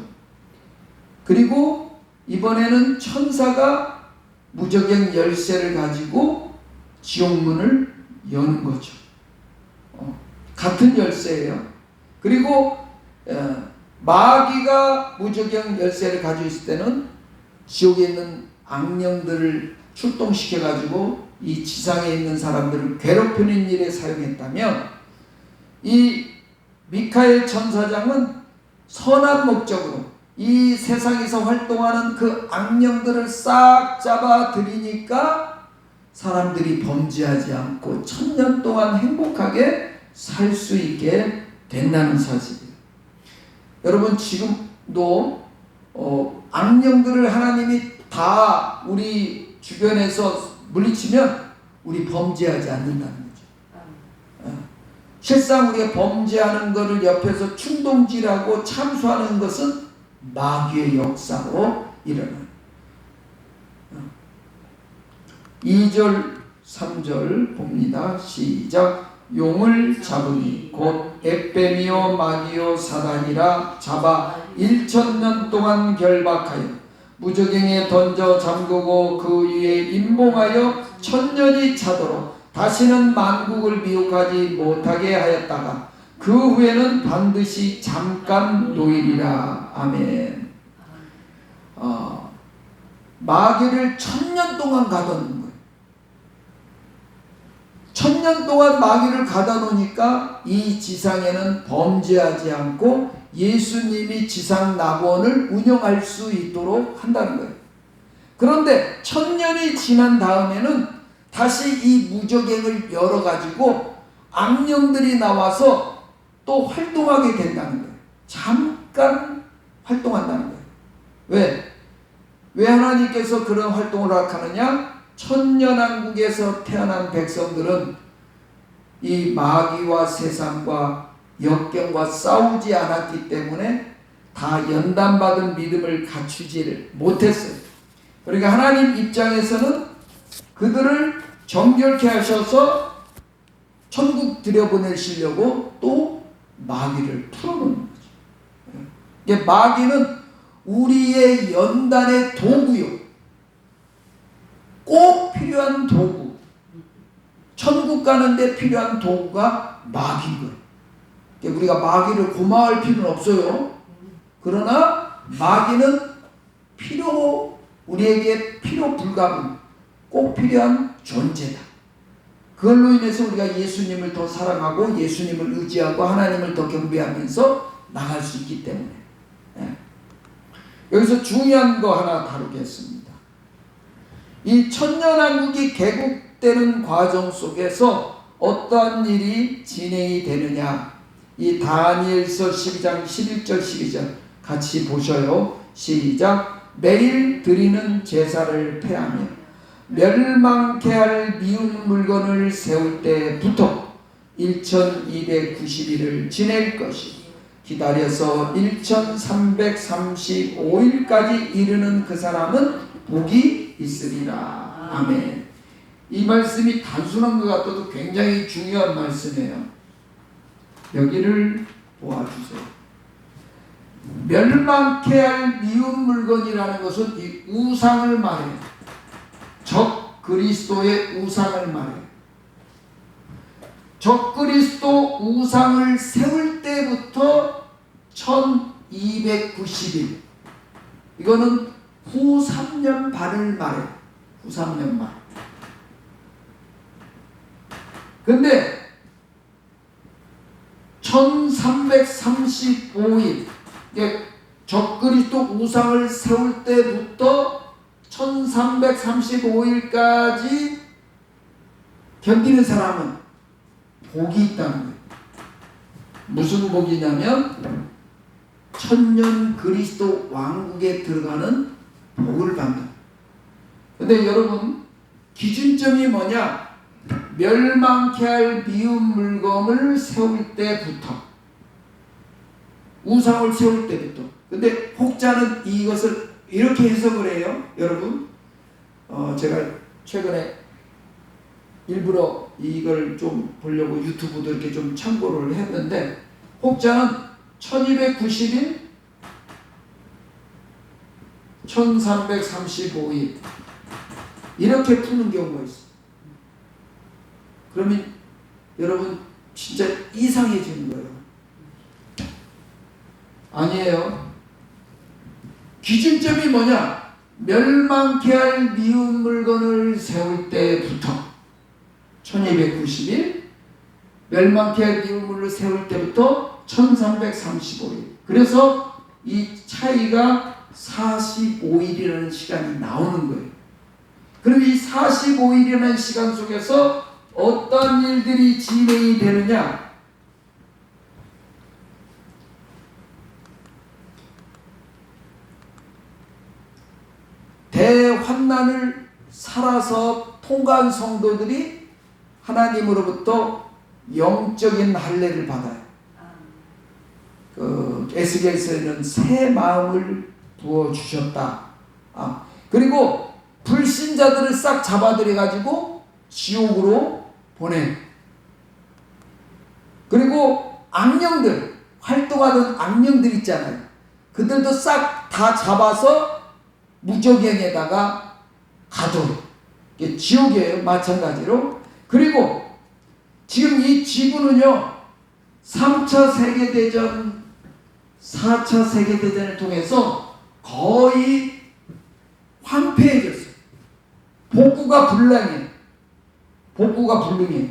그리고 이번에는 천사가 무저갱 열쇠를 가지고 지옥문을 여는 거죠. 같은 열쇠예요. 그리고 마귀가 무저갱 열쇠를 가지고 있을 때는 지옥에 있는 악령들을 출동시켜 가지고 이 지상에 있는 사람들을 괴롭히는 일에 사용했다면, 이 미카엘 천사장은 선한 목적으로 이 세상에서 활동하는 그 악령들을 싹 잡아 들이니까 사람들이 범죄하지 않고 천년 동안 행복하게 살 수 있게 된다는 사실이에요. 여러분, 지금도 악령들을 하나님이 다 우리 주변에서 물리치면 우리 범죄하지 않는다는 거죠. 실상 우리가 범죄하는 것을 옆에서 충동질하고 참수하는 것은 마귀의 역사로 일어나요. 2절 3절 봅니다. 시작. 용을 잡으니 곧 앱뱀이요 마귀요 사단이라 잡아 1000년 동안 결박하여 무저갱에 던져 잠그고 그 위에 임봉하여 1000년이 차도록 다시는 만국을 미혹하지 못하게 하였다가 그 후에는 반드시 잠깐 노일이라. 아멘. 마귀를 1000년 동안 가둬놓은 거예요. 1000년 동안 마귀를 가둬놓으니까 이 지상에는 범죄하지 않고 예수님이 지상 낙원을 운영할 수 있도록 한다는 거예요. 그런데 1000년이 지난 다음에는 다시 이 무저갱을 열어가지고 악령들이 나와서 또 활동하게 된다는 거예요. 잠깐 활동한다는 거예요. 왜 하나님께서 그런 활동을 하느냐? 천년왕국에서 태어난 백성들은 이 마귀와 세상과 역경과 싸우지 않았기 때문에 다 연단받은 믿음을 갖추지를 못했어요. 그러니까 하나님 입장에서는 그들을 정결케 하셔서 천국 들여보내시려고 또 마귀를 풀어놓는 거죠. 이게 마귀는 우리의 연단의 도구요. 꼭 필요한 도구. 천국 가는데 필요한 도구가 마귀인 거예요. 우리가 마귀를 고마워할 필요는 없어요. 그러나 마귀는 우리에게 필요 불가분, 꼭 필요한 존재다. 그걸로 인해서 우리가 예수님을 더 사랑하고 예수님을 의지하고 하나님을 더 경배하면서 나갈 수 있기 때문에. 여기서 중요한 거 하나 다루겠습니다. 이 천년왕국이 개국되는 과정 속에서 어떠한 일이 진행이 되느냐. 이 다니엘서 12장 11절 12절 같이 보셔요. 시작. 매일 드리는 제사를 폐하며 멸망케 할 미운 물건을 세울 때부터 1290일을 지낼 것이 기다려서 1335일까지 이르는 그 사람은 복이 있으리라. 아멘. 이 말씀이 단순한 것 같아도 굉장히 중요한 말씀이에요. 여기를 보아주세요. 멸망케 할 미운 물건이라는 것은 이 우상을 말해요. 적 그리스도의 우상을 말해요. 적 그리스도 우상을 세울 때부터 1290일, 이거는 후 3년 반을 말해요. 후 3년 반. 근데 1335일, 적그리스도 우상을 세울 때부터 1335일까지 견디는 사람은 복이 있다는 거예요. 무슨 복이냐면 천년 그리스도 왕국에 들어가는 복을 받는. 근데 여러분, 기준점이 뭐냐? 멸망케 할 미운 물건을 세울 때부터, 우상을 세울 때부터. 근데 혹자는 이것을 이렇게 해석을 해요. 여러분, 제가 최근에 일부러 이걸 좀 보려고 유튜브도 이렇게 좀 참고를 했는데, 혹자는 1290일, 1335일 이렇게 푸는 경우가 있어요. 그러면 여러분 진짜 이상해지는 거예요. 아니에요. 기준점이 뭐냐? 멸망케 할 미운 물건을 세울 때부터 1290일, 멸망케 할 미운 물건을 세울 때부터 1335일. 그래서 이 차이가 45일이라는 시간이 나오는 거예요. 그럼 이 45일이라는 시간 속에서 어떤 일들이 진행이 되느냐? 대환난을 살아서 통과한 성도들이 하나님으로부터 영적인 할례를 받아요. 에스겔서에는 새 마음을 부어주셨다. 그리고 불신자들을 싹 잡아들여가지고 지옥으로 보내. 그리고 악령들, 활동하던 악령들 있잖아요. 그들도 싹 다 잡아서 무적행에다가 가둬. 이게 지옥이에요. 마찬가지로. 그리고 지금 이 지구는요, 3차 세계대전, 4차 세계대전을 통해서 거의 황폐해졌어요. 복구가 불능해. 복구가 불능해.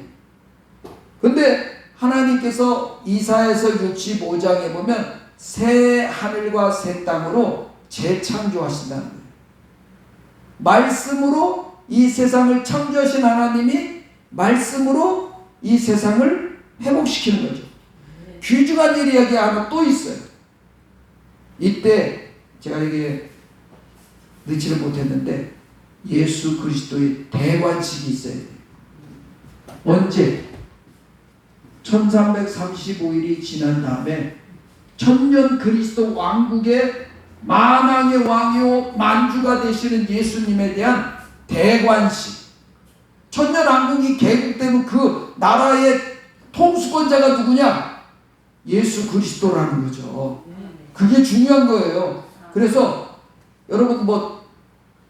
근데 하나님께서 이사야서 65장에 보면 새 하늘과 새 땅으로 재창조하신다는 거예요. 말씀으로 이 세상을 창조하신 하나님이 말씀으로 이 세상을 회복시키는 거죠. 귀중한 이야기 하나 또 있어요. 이때 제가 여기에 넣지를 못했는데 예수 그리스도의 대관식이 있어야 돼요. 언제? 1335일이 지난 다음에 천년 그리스도 왕국의 만왕의 왕이요 만주가 되시는 예수님에 대한 대관식. 천년왕국이 개국되면 그 나라의 통수권자가 누구냐? 예수 그리스도라는 거죠. 그게 중요한 거예요. 그래서 여러분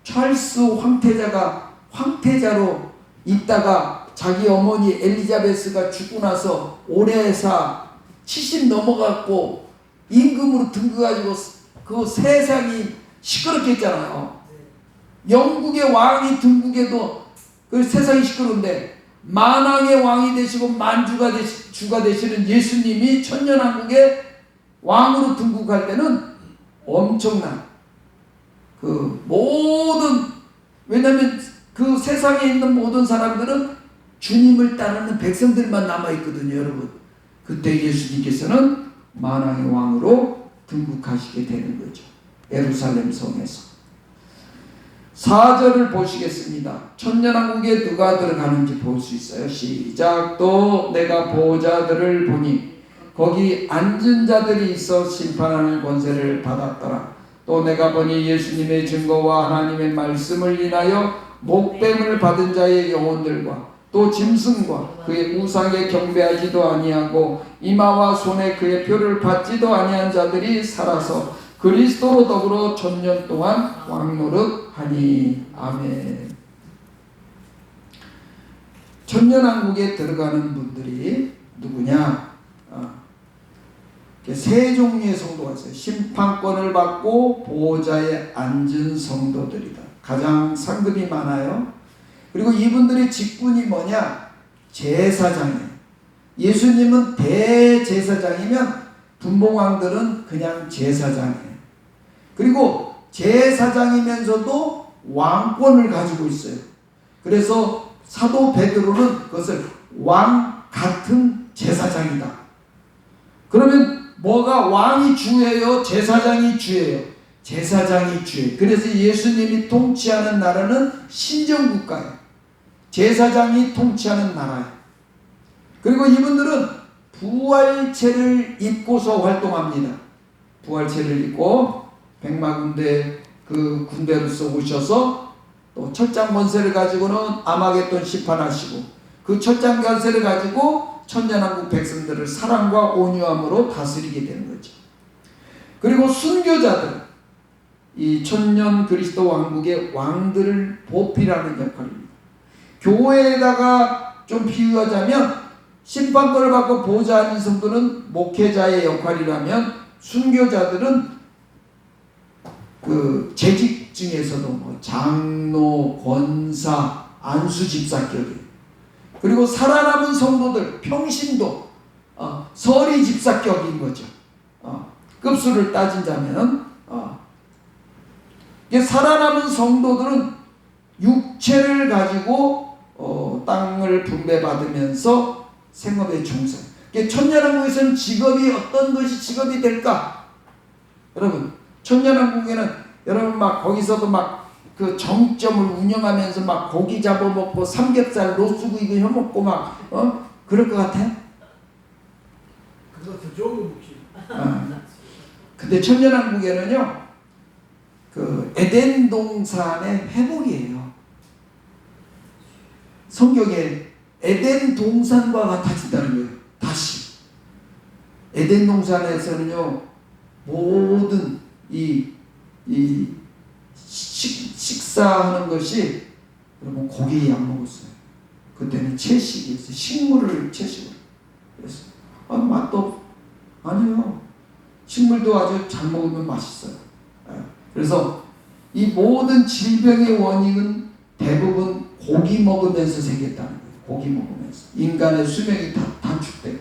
찰스 황태자가 황태자로 있다가 자기 어머니 엘리자베스가 죽고 나서 오래사 70 넘어갔고 임금으로 등극해가지고 그 세상이 시끄럽게 했잖아요. 영국의 왕이 등극해도 그 세상이 시끄러운데 만왕의 왕이 되시고 만주가 주가 되시는 예수님이 천년왕국의 왕으로 등극할 때는 엄청난 그 모든, 왜냐하면 그 세상에 있는 모든 사람들은 주님을 따르는 백성들만 남아있거든요, 여러분. 그때 예수님께서는 만왕의 왕으로 등극하시게 되는 거죠. 예루살렘 성에서. 4절을 보시겠습니다. 천년왕국에 누가 들어가는지 볼 수 있어요. 시작. 또 내가 보좌들을 보니 거기 앉은 자들이 있어 심판하는 권세를 받았더라. 또 내가 보니 예수님의 증거와 하나님의 말씀을 인하여 목뱀을 받은 자의 영혼들과 또 짐승과 그의 우상에 경배하지도 아니하고 이마와 손에 그의 표를 받지도 아니한 자들이 살아서 그리스도로 더불어 천년 동안 왕노릇하니. 아멘. 천년왕국에 들어가는 분들이 누구냐? 세 종류의 성도가 있어요. 심판권을 받고 보호자에 앉은 성도들이다. 가장 상급이 많아요. 그리고 이분들의 직분이 뭐냐? 제사장이에요. 예수님은 대제사장이면 분봉왕들은 그냥 제사장이에요. 그리고 제사장이면서도 왕권을 가지고 있어요. 그래서 사도 베드로는 그것을 왕 같은 제사장이다. 그러면 뭐가 왕이 주예요? 제사장이 주예요? 제사장이 주예요. 그래서 예수님이 통치하는 나라는 신정국가예요. 제사장이 통치하는 나라예요. 그리고 이분들은 부활체를 입고서 활동합니다. 부활체를 입고 백마군대 그 군대로서 오셔서 또 철장 권세를 가지고는 아마겟돈 심판하시고 그 철장 권세를 가지고 천년왕국 백성들을 사랑과 온유함으로 다스리게 되는 거죠. 그리고 순교자들, 이 천년 그리스도 왕국의 왕들을 보필하는 역할입니다. 교회에다가 좀 비유하자면 심판권을 받고 보좌 앉은 성도는 목회자의 역할이라면 순교자들은 그 재직 중에서도 장로, 권사, 안수 집사격이에요. 그리고 살아남은 성도들 평신도 서리 집사격인 거죠. 급수를 따진다면 살아남은 성도들은 육체를 가지고 땅을 분배받으면서 생업에 종사. 천년왕국에서는 직업이 어떤 것이 직업이 될까? 여러분, 천년왕국에는 여러분 막 거기서도 막 그 정점을 운영하면서 막 고기 잡아먹고 삼겹살 로스구이 해먹고 막 그럴 것 같아? 그거 더 좋은 거 먹지. 근데 천년왕국에는요 그 에덴 동산의 회복이에요. 성경에 에덴 동산과 같아진다는 거예요. 다시 에덴 동산에서는요 모든 이 식사하는 것이 여러분 고기 안 먹었어요. 그때는 채식이었어요. 식물을 채식으로. 그래서 맛도 아니에요. 식물도 아주 잘 먹으면 맛있어요. 그래서 이 모든 질병의 원인은 대부분 고기 먹으면서 생겼다는 거예요. 고기 먹으면서 인간의 수명이 다 단축되고,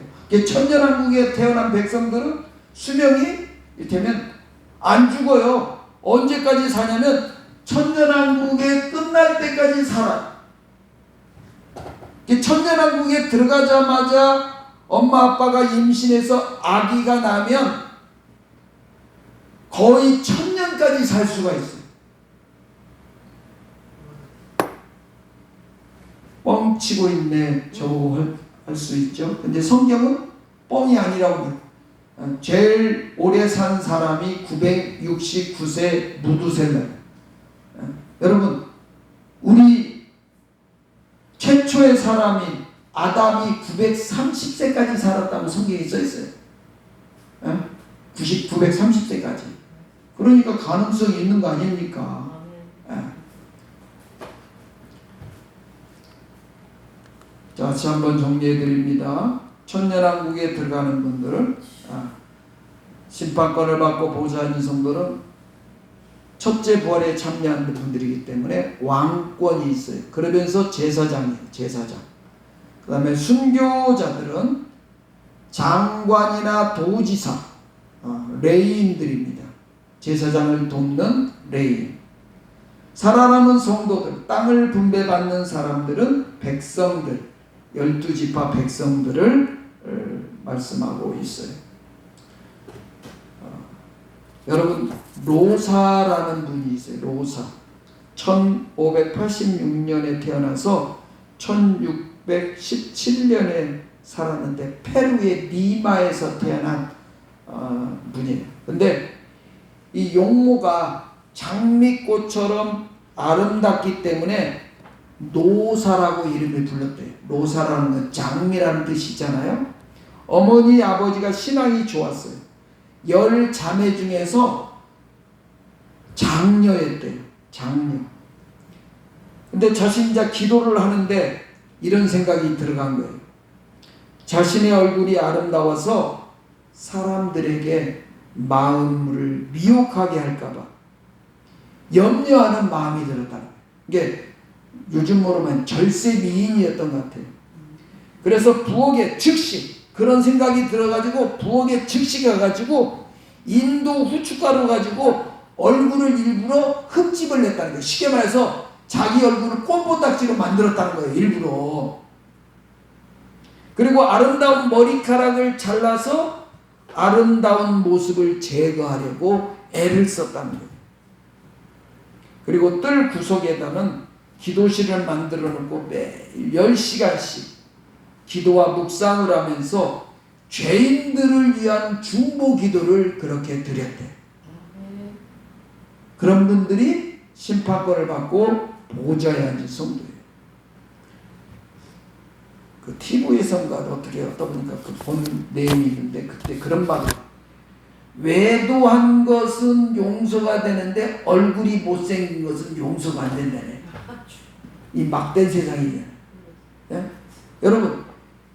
천년왕국에 태어난 백성들은 수명이 이를테면 안 죽어요. 언제까지 사냐면 천년왕국에 끝날 때까지 살아요. 천년왕국에 들어가자마자 엄마 아빠가 임신해서 아기가 나면 거의 1000년까지 살 수가 있어요. 뻥치고 있네 저거 할 수 있죠. 근데 성경은 뻥이 아니라고 해요. 제일 오래 산 사람이 969세 무두셀라. 여러분, 우리 최초의 사람이 아담이 930세까지 살았다고 성경에 써 있어요. 930세까지. 그러니까 가능성이 있는 거 아닙니까? 자, 다시 한번 정리해 드립니다. 천년왕국에 들어가는 분들은 심판권을 받고 보좌 있는 성도는 첫째 부활에 참여하는 분들이기 때문에 왕권이 있어요. 그러면서 제사장이에요. 제사장. 그 다음에 순교자들은 장관이나 도지사, 레위인들입니다. 제사장을 돕는 레위인. 살아남은 성도들, 땅을 분배받는 사람들은 백성들, 12지파 백성들을 말씀하고 있어요. 여러분, 로사라는 분이 있어요. 로사. 1586년에 태어나서 1617년에 살았는데 페루의 리마에서 태어난 분이에요. 근데 이 용모가 장미꽃처럼 아름답기 때문에 노사라고 이름을 불렀대요. 노사라는 건 장미라는 뜻이잖아요. 어머니 아버지가 신앙이 좋았어요. 10자매 중에서 장녀였대요. 장녀. 근데 자신이 기도를 하는데 이런 생각이 들어간 거예요. 자신의 얼굴이 아름다워서 사람들에게 마음을 미혹하게 할까봐 염려하는 마음이 들었다는 거예요. 이게 요즘으로 말하면 절세 미인이었던 것 같아요. 그래서 부엌에 즉시 그런 생각이 들어가지고 부엌에 즉시 가가지고 인도 후춧가루 가지고 얼굴을 일부러 흠집을 냈다는 거예요. 쉽게 말해서 자기 얼굴을 꼼보딱지로 만들었다는 거예요. 일부러. 그리고 아름다운 머리카락을 잘라서 아름다운 모습을 제거하려고 애를 썼다는 거예요. 그리고 뜰 구석에다는 기도실을 만들어 놓고 매일 10시간씩 기도와 묵상을 하면서 죄인들을 위한 중보 기도를 그렇게 드렸대요. 그런 분들이 심판권을 받고 보좌에 앉은 성도예요. 그 TV에선가 어떻게 어떤 보니까 그 본 내용이 있는데 그때 그런 말을 외도한 것은 용서가 되는데 얼굴이 못생긴 것은 용서가 안 된다네. 이 막된 세상이네. 예? 여러분,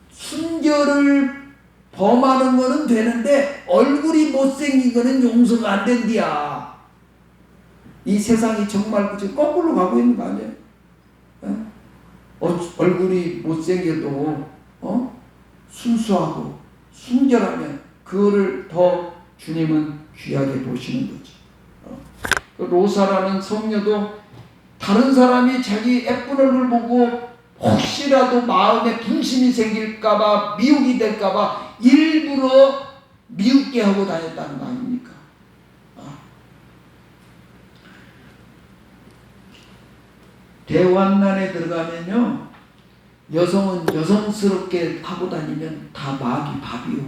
순결을 범하는 거는 되는데 얼굴이 못생긴 거는 용서가 안 된디야. 이 세상이 정말 지금 거꾸로 가고 있는 거 아니에요? 예? 얼굴이 못생겨도 순수하고 순결하면 그거를 더 주님은 귀하게 보시는 거죠. 그 로사라는 성녀도 다른 사람이 자기 예쁜 얼굴 보고 혹시라도 마음에 분심이 생길까봐 미혹이 될까봐 일부러 미웃게 하고 다녔다는 거 아닙니까? 대환난에 들어가면요, 여성은 여성스럽게 하고 다니면 다 마귀 밥이요.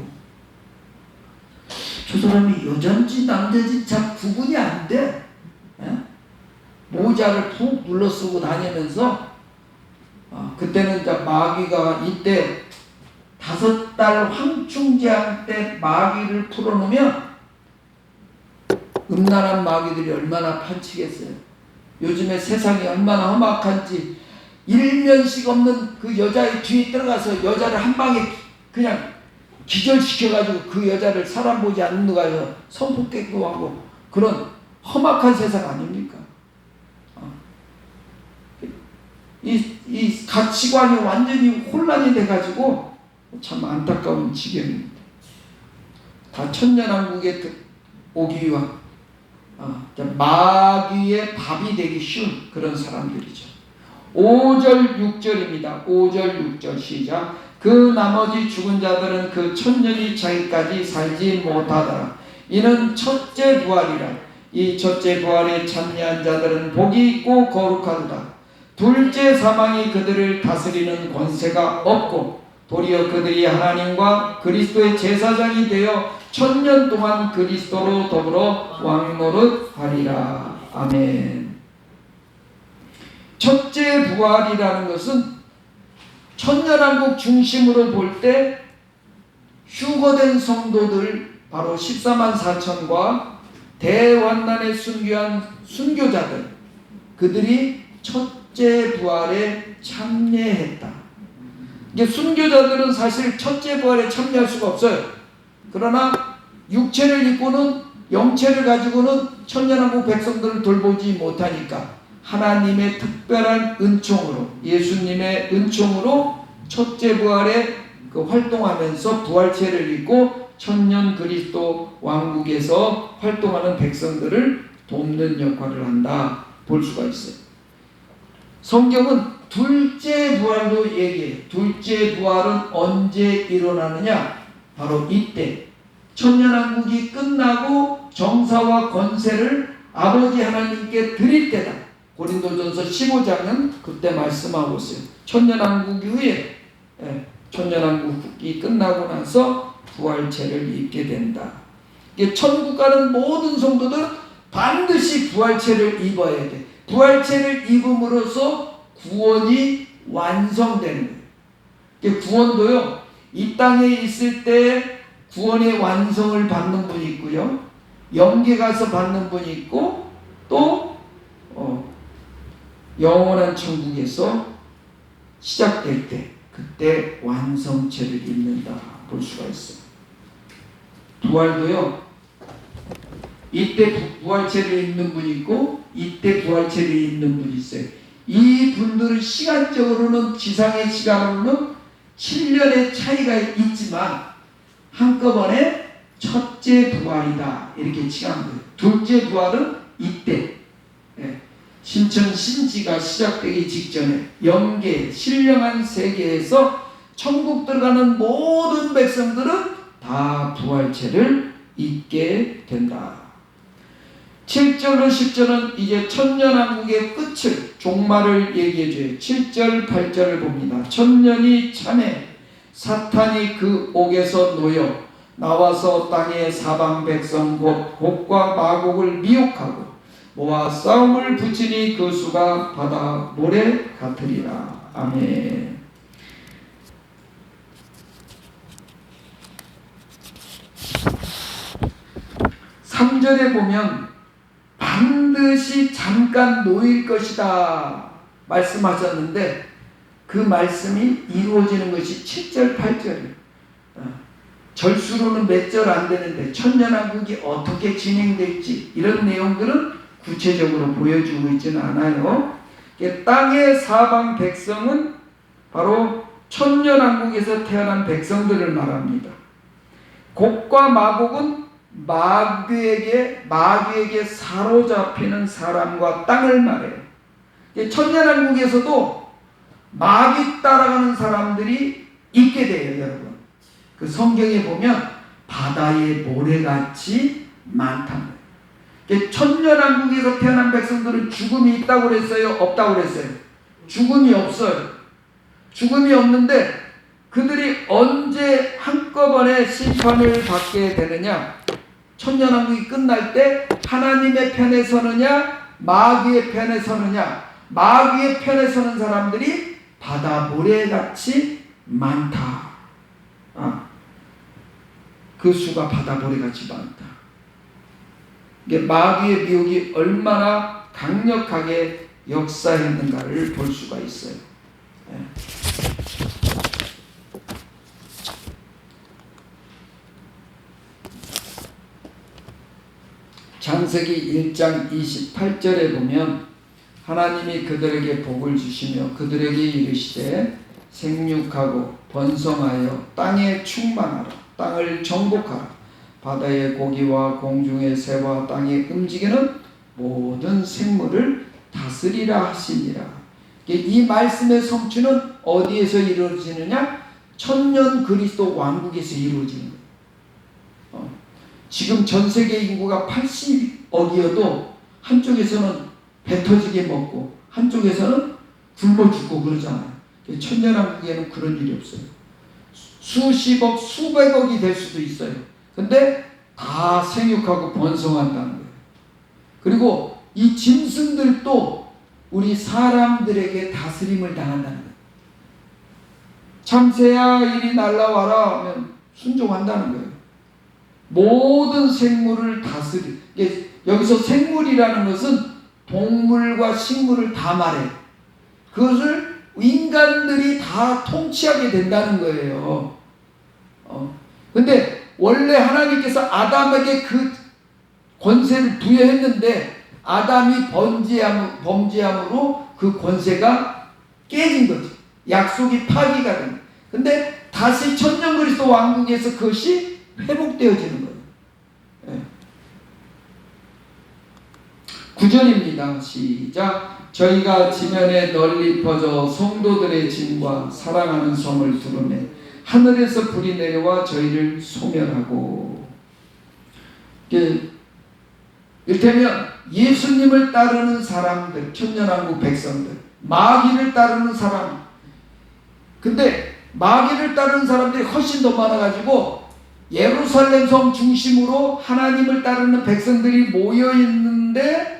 저 사람이 여잔지 남자인지 참 구분이 안 돼. 모자를 푹 눌러 쓰고 다니면서 그때는 이제 마귀가 이때 5달 황충제한 때 마귀를 풀어놓으면 음란한 마귀들이 얼마나 판치겠어요. 요즘에 세상이 얼마나 험악한지 일면식 없는 그 여자의 뒤에 들어가서 여자를 한 방에 그냥 기절시켜가지고 그 여자를 사람 보지 않는 데 가서 성폭행도 하고 그런 험악한 세상 아닙니까? 이 가치관이 완전히 혼란이 돼가지고 참 안타까운 지경입니다. 다 천년왕국에 오기 위한 마귀의 밥이 되기 쉬운 그런 사람들이죠. 5절 6절입니다. 5절 6절 시작. 그 나머지 죽은 자들은 그 천년이 차기까지 살지 못하더라. 이는 첫째 부활이라. 이 첫째 부활에 참여한 자들은 복이 있고 거룩하도다. 둘째 사망이 그들을 다스리는 권세가 없고 도리어 그들이 하나님과 그리스도의 제사장이 되어 천년 동안 그리스도로 더불어 왕노릇하리라. 아멘. 첫째 부활이라는 것은 천년왕국 중심으로 볼 때 휴거된 성도들 바로 14만 4천과 대환난에 순교한 순교자들, 그들이 첫째 부활에 참여했다. 이게 순교자들은 사실 첫째 부활에 참여할 수가 없어요. 그러나 육체를 입고는 영체를 가지고는 천년왕국 백성들을 돌보지 못하니까 하나님의 특별한 은총으로, 예수님의 은총으로 첫째 부활에 활동하면서 부활체를 입고 천년 그리스도 왕국에서 활동하는 백성들을 돕는 역할을 한다 볼 수가 있어요. 성경은 둘째 부활도 얘기해요. 둘째 부활은 언제 일어나느냐? 바로 이때 천년왕국이 끝나고 정사와 권세를 아버지 하나님께 드릴 때다. 고린도전서 15장은 그때 말씀하고 있어요. 천년왕국 이후에 천년왕국이 끝나고 나서 부활체를 입게 된다. 이게 천국 가는 모든 성도들은 반드시 부활체를 입어야 돼. 부활체를 입음으로써 구원이 완성되는 거예요. 구원도요, 이 땅에 있을 때 구원의 완성을 받는 분이 있고요, 영계 가서 받는 분이 있고, 또 영원한 천국에서 시작될 때 그때 완성체를 입는다 볼 수가 있어요. 부활도요, 이때 부활체를 입는 분이 있고 이때 부활체를 입는 분이 있어요. 이 분들은 시간적으로는 지상의 시간으로는 7년의 차이가 있지만 한꺼번에 첫째 부활이다 이렇게 칭한 거예요. 둘째 부활은 이때 신천 신지가 시작되기 직전에 영계 신령한 세계에서 천국 들어가는 모든 백성들은 다 부활체를 입게 된다. 7절로 10절은 이제 천년왕국의 끝을, 종말을 얘기해줘요. 7절 8절을 봅니다. 천년이 차매 사탄이 그 옥에서 놓여 나와서 땅의 사방 백성 곧 곡과 마곡을 미혹하고 모아 싸움을 붙이니 그 수가 바다 모래 같으리라. 아멘. (3절에) 보면 반드시 잠깐 놓일 것이다 말씀하셨는데 그 말씀이 이루어지는 것이 7절 8절이에요. 절수로는 몇 절 안 되는데 천년왕국이 어떻게 진행될지 이런 내용들은 구체적으로 보여주고 있지는 않아요. 땅의 사방 백성은 바로 천년왕국에서 태어난 백성들을 말합니다. 곡과 마곡은 마귀에게 사로잡히는 사람과 땅을 말해요. 천년왕국에서도 마귀 따라가는 사람들이 있게 돼요, 여러분. 그 성경에 보면 바다의 모래같이 많답니다. 천년왕국에서 태어난 백성들은 죽음이 있다고 그랬어요? 없다고 그랬어요? 죽음이 없어요. 죽음이 없는데 그들이 언제 한꺼번에 심판을 받게 되느냐? 천년왕국이 끝날 때 하나님의 편에 서느냐 마귀의 편에 서느냐? 마귀의 편에 서는 사람들이 바다 모래같이 많다. 그 수가 바다 모래같이 많다. 이게 마귀의 미혹이 얼마나 강력하게 역사했는가를 볼 수가 있어요. 창세기 1장 28절에 보면 하나님이 그들에게 복을 주시며 그들에게 이르시되 생육하고 번성하여 땅에 충만하라. 땅을 정복하라. 바다의 고기와 공중의 새와 땅에 움직이는 모든 생물을 다스리라 하시니라. 이 말씀의 성취는 어디에서 이루어지느냐? 천년 그리스도 왕국에서 이루어지는 거예요. 지금 전 세계 인구가 80억이어도 한쪽에서는 배 터지게 먹고 한쪽에서는 굶어 죽고 그러잖아요. 천년왕국에는 그런 일이 없어요. 수십억, 수백억이 될 수도 있어요. 근데 다 생육하고 번성한다는 거예요. 그리고 이 짐승들도 우리 사람들에게 다스림을 당한다는 거예요. 참새야 이리 날라와라 하면 순종한다는 거예요. 모든 생물을 여기서 생물이라는 것은 동물과 식물을 다 말해요. 그것을 인간들이 다 통치하게 된다는 거예요. 근데 원래 하나님께서 아담에게 그 권세를 부여했는데 아담이 범죄함으로 그 권세가 깨진 거죠. 약속이 파기가 된 거예요. 근데 다시 천년 그리스도 왕국에서 그것이 회복되어지는 거예요. 9절입니다. 시작. 저희가 지면에 널리 퍼져 성도들의 짐과 사랑하는 성을 두르매 하늘에서 불이 내려와 저희를 소멸하고. 이를테면 예수님을 따르는 사람들, 천년왕국 백성들, 마귀를 따르는 사람. 근데 마귀를 따르는 사람들이 훨씬 더 많아가지고 예루살렘 성 중심으로 하나님을 따르는 백성들이 모여 있는데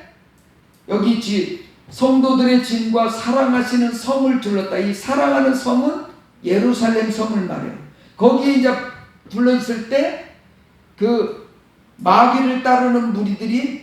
여기 성도들의 짐과 사랑하시는 성을 둘렀다. 이 사랑하는 성은 예루살렘 성을 말해요. 거기에 이제 둘러있을 때 그 마귀를 따르는 무리들이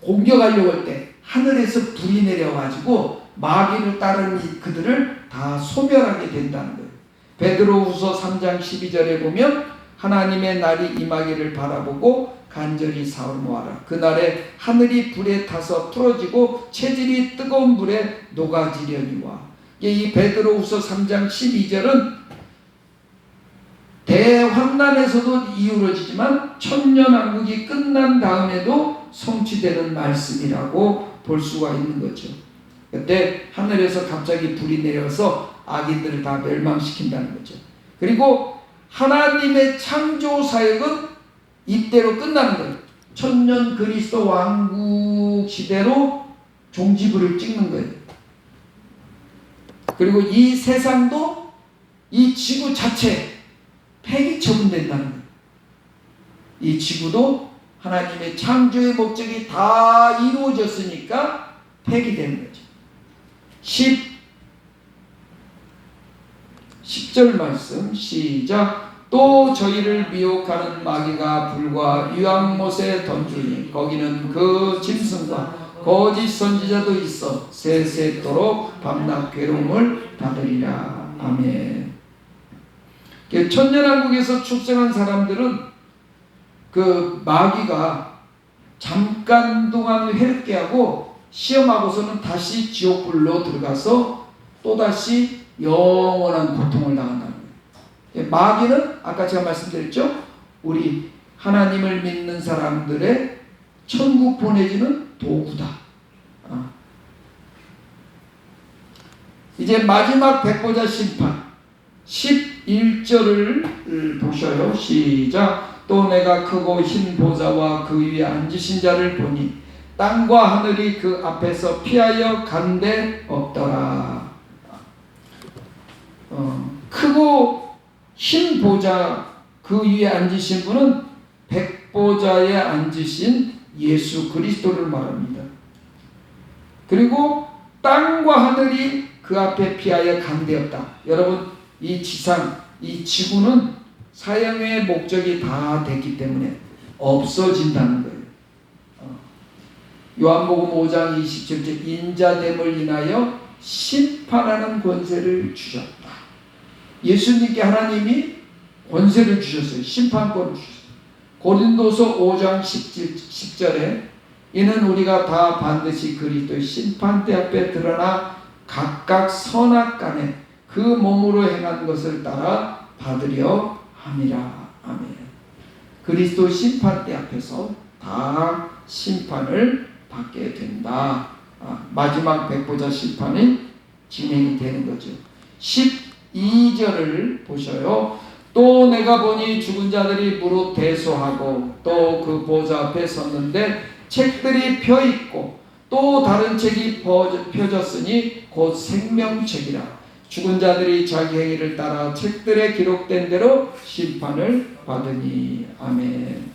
공격하려고 할 때 하늘에서 불이 내려가지고 마귀를 따르는 그들을 다 소멸하게 된다는 거예요. 베드로후서 3장 12절에 보면 하나님의 날이 임하기를 바라보고 간절히 사모하라. 그날에 하늘이 불에 타서 풀어지고 체질이 뜨거운 물에 녹아지려니와. 이 베드로후서 3장 12절은 대환난에서도 이루어지지만 천년왕국이 끝난 다음에도 성취되는 말씀이라고 볼 수가 있는 거죠. 그때 하늘에서 갑자기 불이 내려서 악인들을 다 멸망시킨다는 거죠. 그리고 하나님의 창조 사역은 이때로 끝나는 거예요. 천년 그리스도 왕국 시대로 종지부를 찍는 거예요. 그리고 이 세상도 이 지구 자체 폐기 처분된다는 거예요. 이 지구도 하나님의 창조의 목적이 다 이루어졌으니까 폐기되는 거죠. 10절 말씀 시작. 또 저희를 미혹하는 마귀가 불과 유황못에 던지니 거기는 그 짐승과 거짓 선지자도 있어 세세토록 밤낮 괴로움을 받으리라. 아멘. 천년왕국에서 출생한 사람들은 그 마귀가 잠깐 동안 해롭게 하고 시험하고서는 다시 지옥불로 들어가서 또다시 영원한 고통을 당한다는 거예요. 마귀는 아까 제가 말씀드렸죠. 우리 하나님을 믿는 사람들의 천국 보내주는 도구다. 이제 마지막 백보자 심판 11절을 보셔요. 시작. 또 내가 크고 흰 보좌와 그 위에 앉으신 자를 보니 땅과 하늘이 그 앞에서 피하여 간데 없더라. 크고 흰 보좌 그 위에 앉으신 분은 백보좌에 앉으신 예수 그리스도를 말합니다. 그리고 땅과 하늘이 그 앞에 피하여 간되었다. 여러분, 이 지상, 이 지구는 사형의 목적이 다 됐기 때문에 없어진다는 거예요. 요한복음 5장 27절 인자됨을 인하여 심판하는 권세를 주셨다. 예수님께 하나님이 권세를 주셨어요. 심판권을 주셨어요. 고린도서 5장 10절에 이는 우리가 다 반드시 그리스도의 심판대 앞에 드러나 각각 선악간에 그 몸으로 행한 것을 따라 받으려 함이라. 아멘. 그리스도 심판대 앞에서 다 심판을 받게 된다. 마지막 백보자 심판이 진행이 되는 거죠. 12절을 보셔요. 또 내가 보니 죽은 자들이 무릇 대소하고 또 그 보좌 앞에 섰는데 책들이 펴있고 또 다른 책이 펴졌으니 곧 생명책이라. 죽은 자들이 자기 행위를 따라 책들에 기록된 대로 심판을 받으니. 아멘.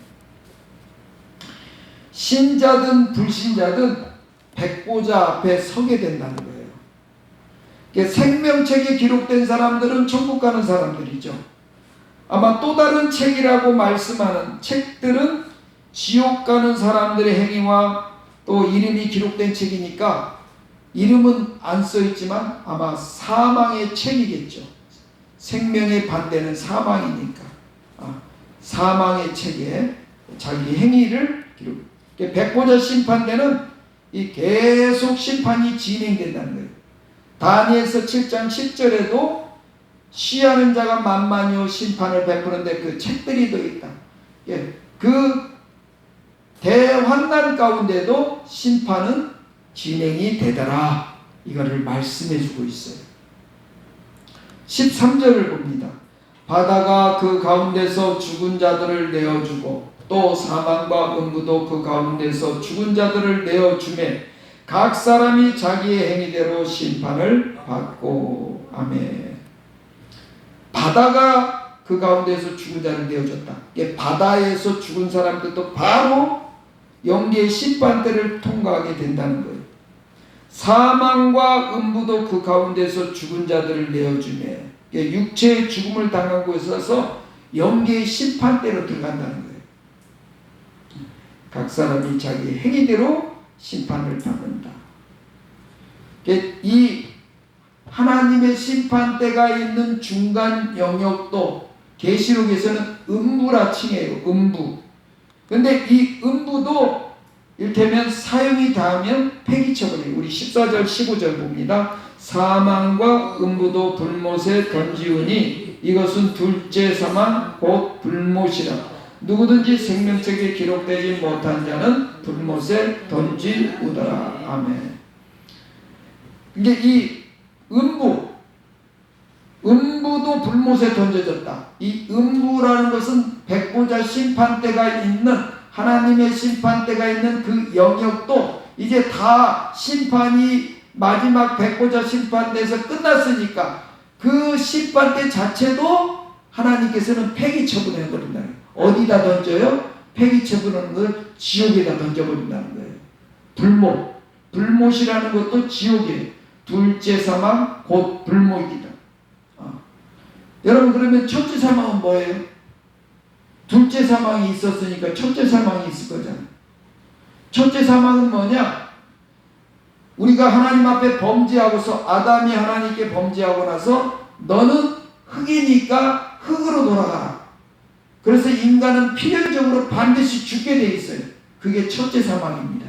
신자든 불신자든 백보자 앞에 서게 된다는 거예요. 생명책에 기록된 사람들은 천국 가는 사람들이죠. 아마 또 다른 책이라고 말씀하는 책들은 지옥 가는 사람들의 행위와 또 이름이 기록된 책이니까 이름은 안 써있지만 아마 사망의 책이겠죠. 생명의 반대는 사망이니까 사망의 책에 자기 행위를 기록. 백보자 심판대는 이 계속 심판이 진행된다는 거예요. 다니엘서 7장 10절에도 시하는 자가 만만히요 심판을 베푸는데 그 책들이 더 있다. 그 대환난 가운데도 심판은 진행이 되더라. 이거를 말씀해 주고 있어요. 13절을 봅니다. 바다가 그 가운데서 죽은 자들을 내어주고 또 사망과 음부도 그 가운데서 죽은 자들을 내어주매 각 사람이 자기의 행위대로 심판을 받고. 아멘. 바다가 그 가운데서 죽은 자를 내어줬다. 바다에서 죽은 사람들도 바로 영계의 심판대를 통과하게 된다는 거예요. 사망과 음부도 그 가운데서 죽은 자들을 내어주매 육체의 죽음을 당한 곳에 있어서 영계의 심판대로 들어간다는 거예요. 각 사람이 자기 행위대로 심판을 받는다. 이 하나님의 심판대가 있는 중간 영역도 계시록에서는 음부라 칭해요. 음부. 근데 이 음부도 이를테면 사형이 닿으면 폐기쳐버려요. 우리 14절 15절 봅니다. 사망과 음부도 불못에 던지우니 이것은 둘째 사망 곧 불못이라. 누구든지 생명책에 기록되지 못한 자는 불못에 던지우더라. 아멘. 이게 이 음부도 불못에 던져졌다. 이 음부라는 것은 백보자 심판대가 있는 하나님의 심판대가 있는 그 영역도 이제 다 심판이 마지막 백보자 심판대에서 끝났으니까 그 심판대 자체도 하나님께서는 폐기 처분해 버린다. 어디다 던져요? 폐기 처분하는 걸 지옥에다 던져버린다는 거예요. 불못이라는 것도 지옥이에요. 둘째 사망 곧 불못이다. 여러분 그러면 첫째 사망은 뭐예요? 둘째 사망이 있었으니까 첫째 사망이 있을 거잖아요. 첫째 사망은 뭐냐? 우리가 하나님 앞에 범죄하고서 아담이 하나님께 범죄하고 나서 너는 흙이니까 흙으로 돌아가라. 그래서 인간은 필연적으로 반드시 죽게 돼 있어요. 그게 첫째 사망입니다.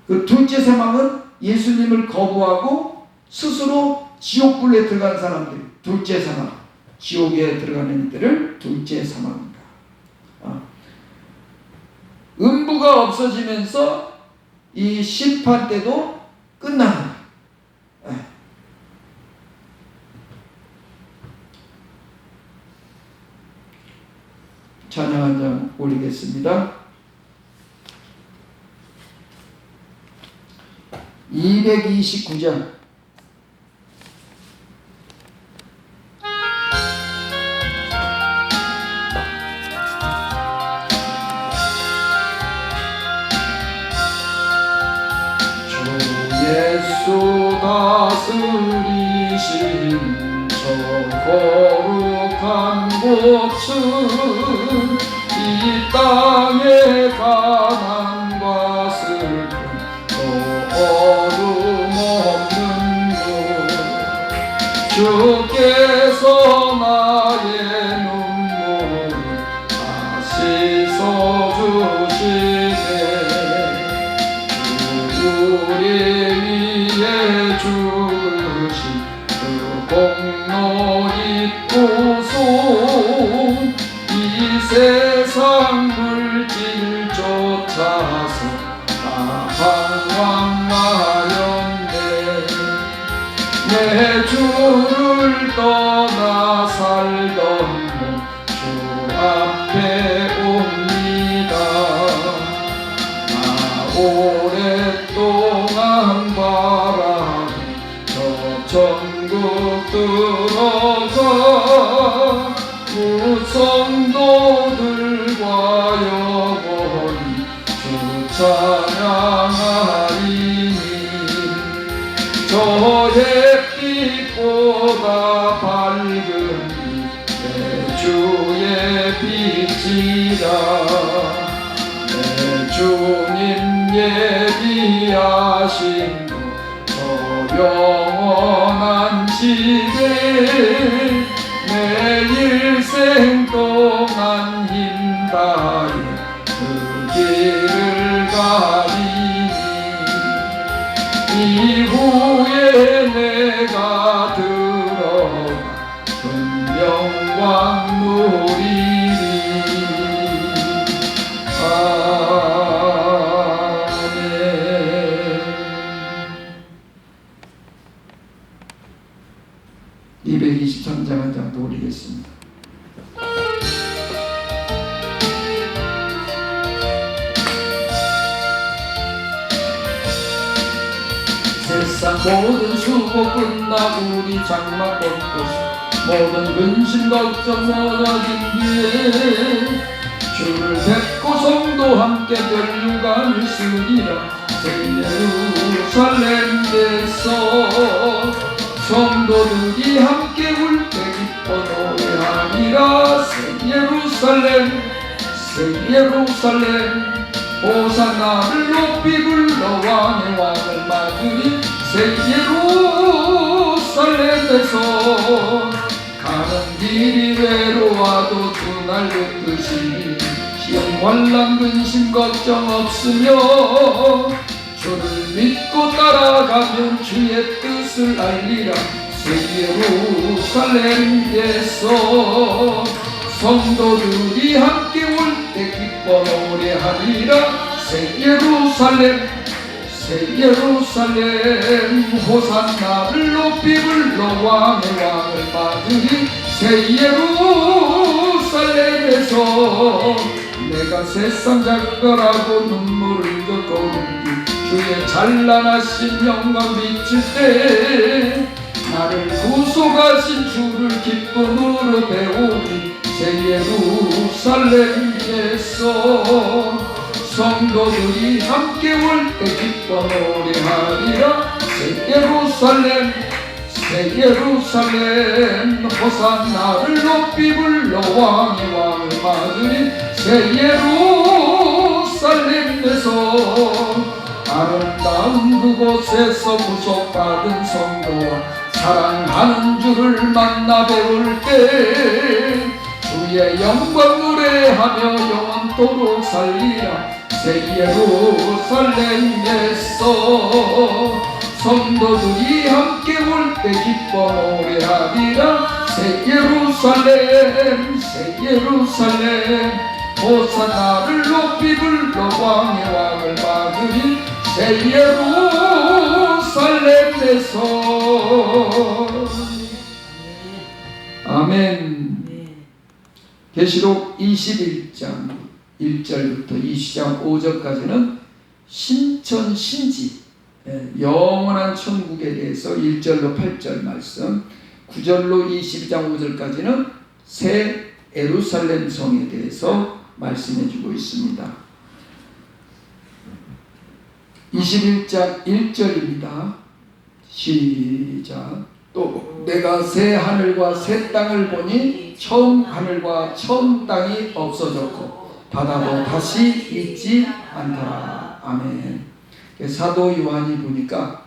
그 둘째 사망은 예수님을 거부하고 스스로 지옥불에 들어간 사람들, 둘째 사망, 지옥에 들어가는 이들을 둘째 사망입니다. 음부가 없어지면서 이 심판 때도 끝나는 거예요. 찬양 한 장 올리겠습니다. 229장. 예수 다스리신 저 거룩한 곳은 이 땅의 가난과 슬픔 또 어둠 없는 곳 주께서 나의 눈물을 다 씻어주시네 우리 위에 주신 그 공로 있고서 이 세상 물질 쫓아서 나 방황하였네 내 주를 떠나 살던 주 앞에 옵니다 오랫동안 바라는 저 천국 계시라. 내 주님 예비하신 저 영원한 집에 내 일생 동안 힘 다해 그 길을 가리니 이후에 내가 들어가 큰 영광 누리니. 아멘. 223장 한 장 더 올리겠습니다. 세상 모든 수고 끝나고 우리 장막 뻗고서 모든 근심 걱정 멀어진 뒤에 주를 뵙고 성도 함께 별유관을 쓰리라. 새 예루살렘에서 성도들이 함께 울 때 기뻐 노래하리라. 새 예루살렘 호산나를 높이 불러 왕의 왕을 맞으리. 새 예루살렘에서 가는 길이 외로워도 주날 뵙듯이 시험 환난 근심 걱정 없으며 주를 믿고 따라가면 주의 뜻을 알리라. 새 예루살렘에서 성도들이 함께 올 때 기뻐 노래하리라. 새 예루살렘 호산나를 높이 불러 왕의 왕을 맞으리. 새 예루살렘에서 내가 세상 작별하고 눈물을 걷고는디 주의 찬란하신 영광 비칠 때 나를 구속하신 주를 기쁨으로 배우리. 새 예루살렘에서 성도들이 함께 올 때 기뻐 노래하리라. 새 예루살렘 호산나를 높이 불러 왕의 왕을 맞으리. 새 예루살렘에서 아름다운 그곳에서 구속받은 성도와 사랑하는 주를 만나 배울 때 주의 영광 노래하며 영원토록 살리라. 새 예루살렘에서 성도들이 함께 올 때 기뻐 노래하리라. 새 예루살렘 호산나를 높이 불러 왕의 왕을 맞으리. 새 예루살렘에서. 아멘. 계시록 21장 1절부터 20장 5절까지는 신천 신지 영원한 천국에 대해서 1절로 8절 말씀, 9절로 22장 5절까지는 새 예루살렘 성에 대해서 말씀해 주고 있습니다. 21장 1절입니다. 시작. 또 내가 새 하늘과 새 땅을 보니 처음 하늘과 처음 땅이 없어졌고 바다도 다시 있지 않더라. 아멘. 사도 요한이 보니까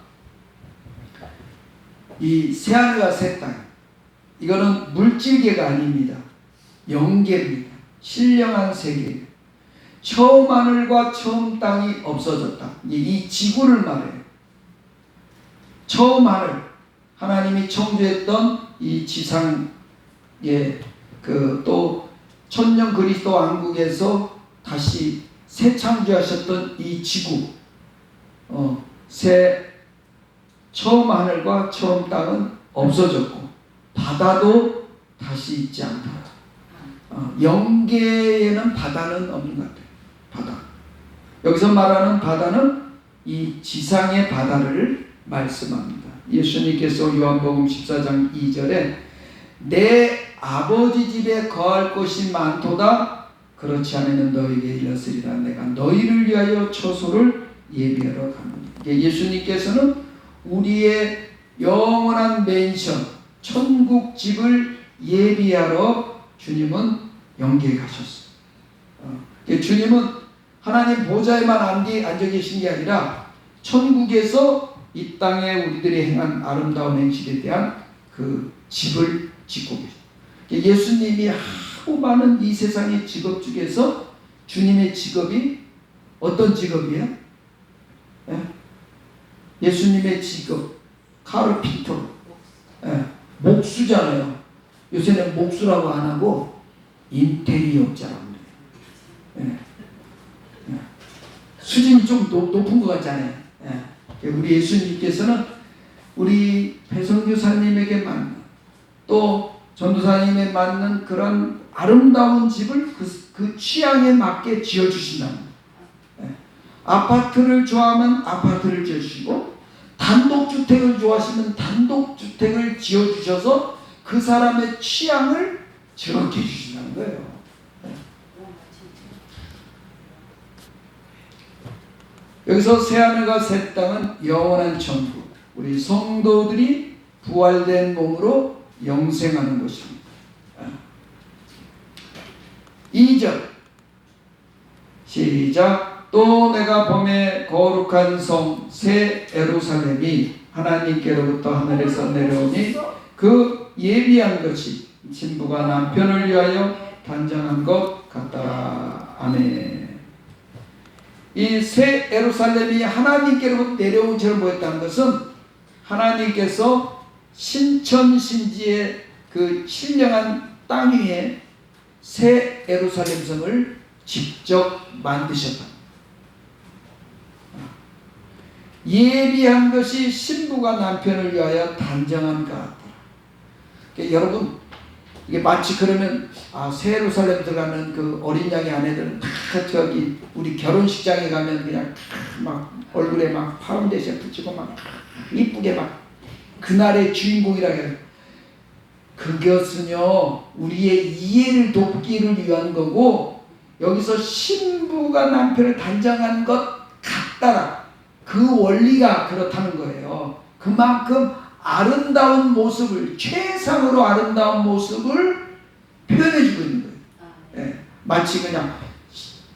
이 새 하늘과 새 땅, 이거는 물질계가 아닙니다. 영계입니다. 신령한 세계. 처음 하늘과 처음 땅이 없어졌다. 이 지구를 말해요. 처음 하늘, 하나님이 창조했던 이 지상에 또 천년 그리스도 왕국에서 다시 새 창조하셨던 이 지구, 처음 하늘과 처음 땅은 없어졌고 바다도 다시 있지 않다. 영계에는 바다는 없는 것 같아요. 바다. 여기서 말하는 바다는 이 지상의 바다를 말씀합니다. 예수님께서 요한복음 14장 2절에 내 아버지 집에 거할 곳이 많도다. 그렇지 않으면 너에게 이르시리라. 내가 너희를 위하여 처소를 예비하러 가노니. 예수님께서는 우리의 영원한 맨션, 천국 집을 예비하러 주님은 영계에 가셨어요. 주님은 하나님 보좌에만 앉아 계신 게 아니라 천국에서 이 땅에 우리들이 행한 아름다운 행실에 대한 그 집을 짓고 계십니다. 예수님이 하고 많은 이 세상의 직업 중에서 주님의 직업이 어떤 직업이에요? 예수님의 직업 카르핀터, 목수잖아요. 요새는 목수라고 안 하고 인테리어자라고 해요. 수준이 좀 높은 것 같잖아요. 우리 예수님께서는 우리 배성교사님에게 맞는 또 전도사님에 맞는 그런 아름다운 집을 그 취향에 맞게 지어주신다는 거예요. 아파트를 좋아하면 아파트를 지어주시고 단독주택을 좋아하시면 단독주택을 지어주셔서 그 사람의 취향을 저렇게 해주신다는 거예요. 여기서 새하늘과 새 땅은 영원한 천국, 우리 성도들이 부활된 몸으로 영생하는 것입니다. 2절 시작. 또 내가 범에 거룩한 성 새 예루살렘이 하나님께로부터 하늘에서 내려오니 그 예비한 것이 신부가 남편을 위하여 단장한 것 같다. 아멘. 이 새 예루살렘이 하나님께로부터 내려온 처럼 보였다는 것은 하나님께서 신천신지의 그 신령한 땅 위에 새 예루살렘 성을 직접 만드셨다. 예비한 것이 신부가 남편을 위하여 단정한 것 같더라. 그러니까 여러분 이게 마치 그러면 새 예루살렘 들어가는 그 어린 양의 아내들은 다 저기 우리 결혼식장에 가면 그냥 막 얼굴에 막 파운데이션 붙이고 막 이쁘게 막 그날의 주인공이라 해요. 그것은요 우리의 이해를 돕기를 위한 거고 여기서 신부가 남편을 단장한 것 같다라. 그 원리가 그렇다는 거예요. 그만큼 아름다운 모습을 최상으로 아름다운 모습을 표현해주고 있는 거예요. 마치 그냥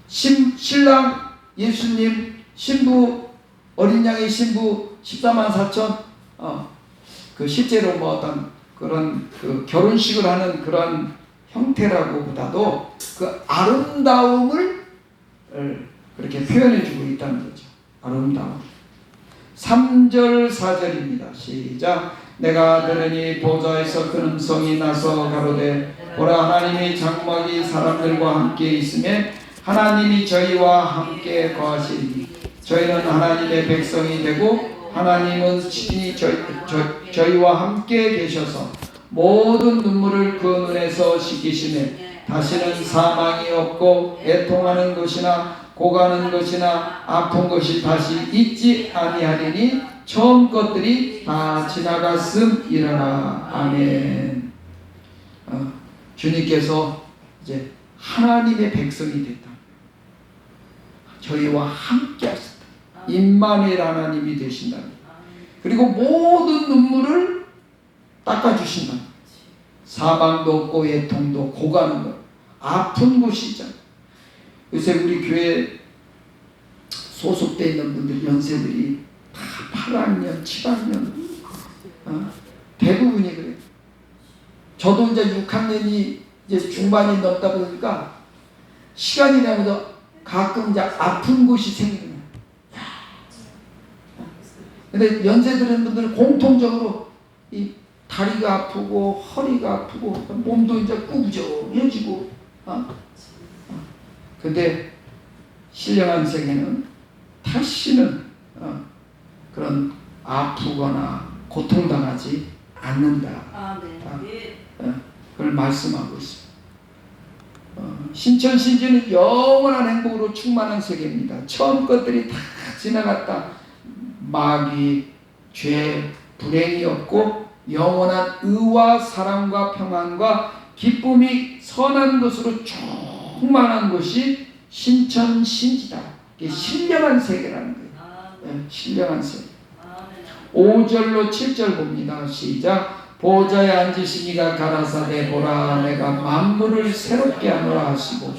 신랑 예수님 신부 어린 양의 신부 14만 4천 그 실제로 뭐 어떤 그런 그 결혼식을 하는 그런 형태라고보다도 그 아름다움을 그렇게 표현해주고 있다는 거죠. 아름다움. 3절 4절입니다. 시작. 내가 들으니 보좌에서 큰 음성이 나서 가로되 보라 하나님의 장막이 사람들과 함께 있음에 하나님이 저희와 함께 거하시니 저희는 하나님의 백성이 되고 하나님은 친히 저희와 함께 계셔서 모든 눈물을 그 눈에서 씻기시네 다시는 사망이 없고 애통하는 것이나 고가는 것이나 아픈 것이 다시 있지 아니하리니 처음 것들이 다 지나갔음이라나. 아멘. 주님께서 이제 하나님의 백성이 됐다. 저희와 함께 하셨다. 임마누엘 하나님이 되신다. 그리고 모든 눈물을 닦아주신다. 사망도 없고 애통도 고가는 것 아픈 곳이 있잖아. 요새 우리 교회 소속되어 있는 분들 연세들이 다 8학년, 7학년 대부분이 그래요. 저도 이제 6학년이 이제 중반이 넘다 보니까 시간이 되면서 가끔 이제 아픈 곳이 생기는 거예요. 근데 연세 드는 분들은 공통적으로 이 다리가 아프고 허리가 아프고 몸도 이제 꾸부정해지고 근데 신령한 세계는 다시는 그런 아프거나 고통당하지 않는다. 그걸 말씀하고 있습니다. 신천신지는 영원한 행복으로 충만한 세계입니다. 처음 것들이 다 지나갔다. 마귀, 죄, 불행이 없고 영원한 의와 사랑과 평안과 기쁨이 선한 것으로 충만한 것이 신천신지다. 이게 신령한 세계라는 거예요. 신령한 세계. 5절로 7절 봅니다. 시작. 보좌에 앉으신 이가 가라사대 보라 내가 만물을 새롭게 하노라 하시고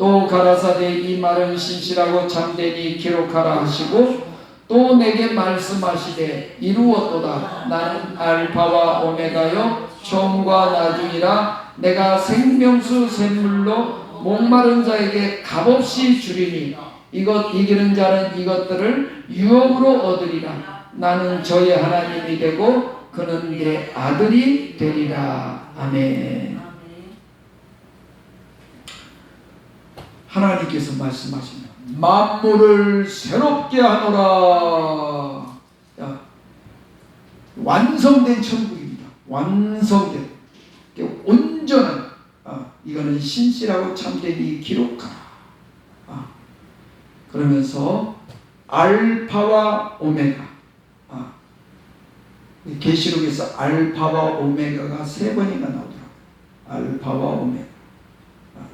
또 가라사대 이 말은 신실하고 참되니 기록하라 하시고 또 내게 말씀하시되 이루었도다. 나는 알파와 오메가요 처음과 나중이라. 내가 생명수 샘물로 목마른 자에게 값없이 주리니 이것 이기는 자는 이것들을 유업으로 얻으리라. 나는 저의 하나님이 되고 그는 내 아들이 되리라. 아멘. 하나님께서 말씀하십니다. 만물을 새롭게 하노라. 야, 완성된 천국입니다. 완성된 온전한 이거는 신실하고 참되니 기록하라. 그러면서 알파와 오메가. 계시록에서 알파와 오메가가 3번이나 나오더라고요. 알파와 오메가.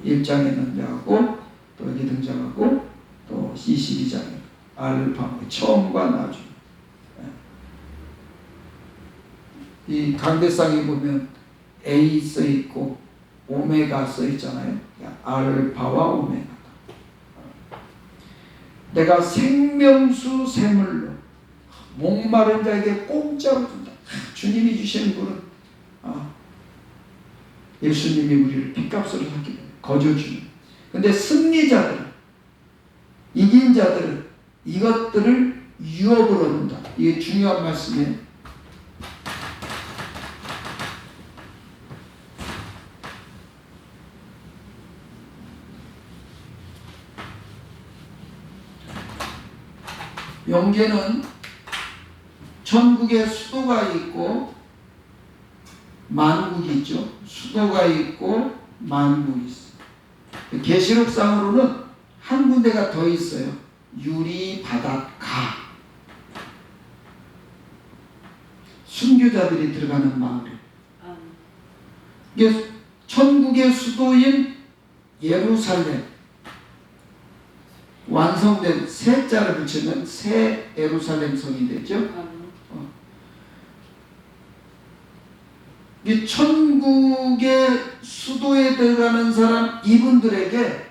1장에 등장하고 또 여기 등장하고 또 22장에 알파 처음과 나중. 이 강대상에 보면 A 써 있고 오메가 써 있잖아요. 알파와 오메가다. 내가 생명수 샘물로 목마른 자에게 공짜로 준다. 주님이 주시는 분은 예수님이 우리를 핏값으로 샀기 때문에 거저주는. 근데 승리자들, 이긴 자들은 이것들을 유업으로 얻는다. 이게 중요한 말씀이에요. 영계는 천국에 수도가 있고 만국이 있죠. 수도가 있고 만국이 있어요. 계시록상으로는 한 군데가 더 있어요. 유리 바닷가. 순교자들이 들어가는 마을. 이게 천국의 수도인 예루살렘. 완성된 새 자를 붙이면 새 예루살렘 성이 되죠. 이 천국의 수도에 들어가는 사람 이분들에게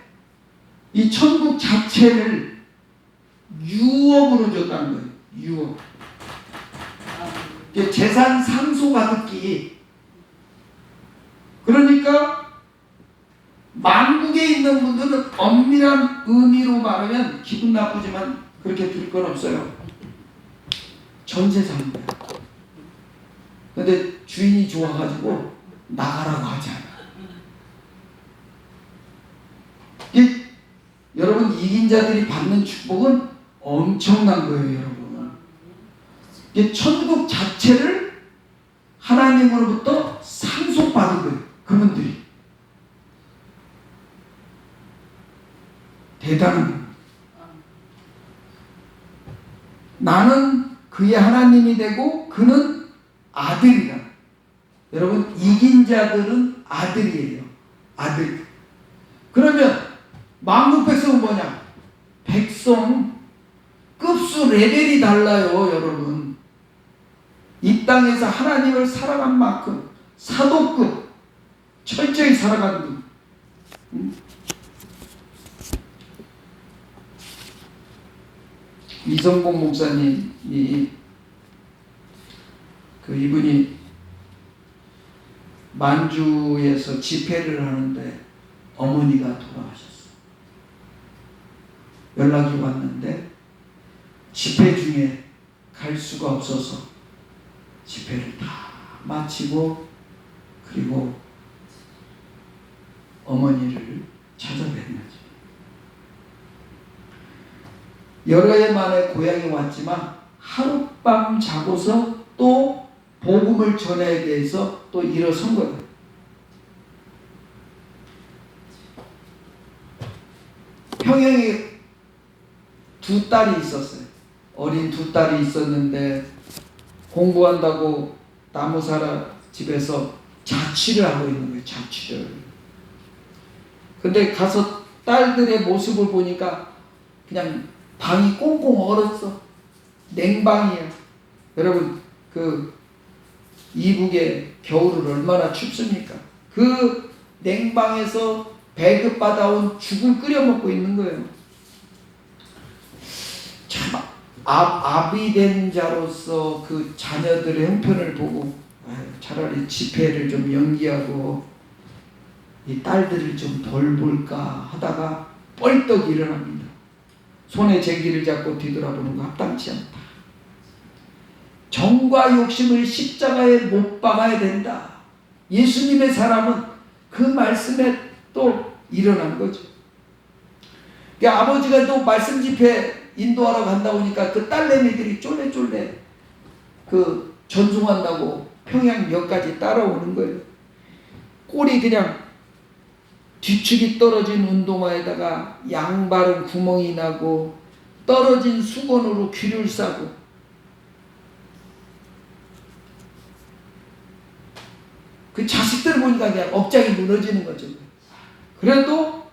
이 천국 자체를 유업으로 줬다는 거예요. 유업. 재산 상속받기. 그러니까 만국에 있는 분들은 엄밀한 의미로 말하면 기분 나쁘지만 그렇게 들을 건 없어요. 전세 사는 거야. 근데 주인이 좋아가지고 나가라고 하지 않아. 여러분 이긴 자들이 받는 축복은 엄청난 거예요, 여러분. 천국 자체를 하나님으로부터 상속받은 거예요, 그분들이. 대단한 거예요. 나는 그의 하나님이 되고 그는 아들이다. 여러분 이긴 자들은 아들이에요. 아들. 그러면 만국 백성은 뭐냐? 백성 급수 레벨이 달라요, 여러분. 이 땅에서 하나님을 살아간 만큼 사도급 철저히 살아가는 분. 이성봉 목사님이 이분이 만주에서 집회를 하는데 어머니가 돌아가셨어. 연락이 왔는데 집회 중에 갈 수가 없어서 집회를 다 마치고 그리고 어머니를 찾아뵌 거지. 여러 해 만에 고향에 왔지만 하룻밤 자고서 또 복음을 전해야 돼서 또 일어선 거예요. 평양에 2딸이 있었어요. 어린 2딸이 있었는데 공부한다고 나무사라 집에서 자취를 하고 있는 거예요. 자취를. 근데 가서 딸들의 모습을 보니까 그냥 방이 꽁꽁 얼었어. 냉방이야. 여러분 이북의 겨울은 얼마나 춥습니까? 그 냉방에서 배급받아온 죽을 끓여 먹고 있는 거예요. 참 아비 된 자로서 그 자녀들의 형편을 보고 차라리 집회를 좀 연기하고 이 딸들을 좀 덜 볼까 하다가 뻘떡 일어납니다. 손에 제기를 잡고 뒤돌아보는 거 합당치 않다. 정과 욕심을 십자가에 못 박아야 된다. 예수님의 사람은 그 말씀에 또 일어난 거죠. 그러니까 아버지가 또 말씀 집회 인도하러 간다 보니까 그 딸내미들이 쫄래쫄래 그 전송한다고 평양역까지 따라오는 거예요. 꼴이 그냥 뒤축이 떨어진 운동화에다가 양발은 구멍이 나고 떨어진 수건으로 귀를 싸고 그 자식들 보니까 그냥 억장이 무너지는 거죠. 그래도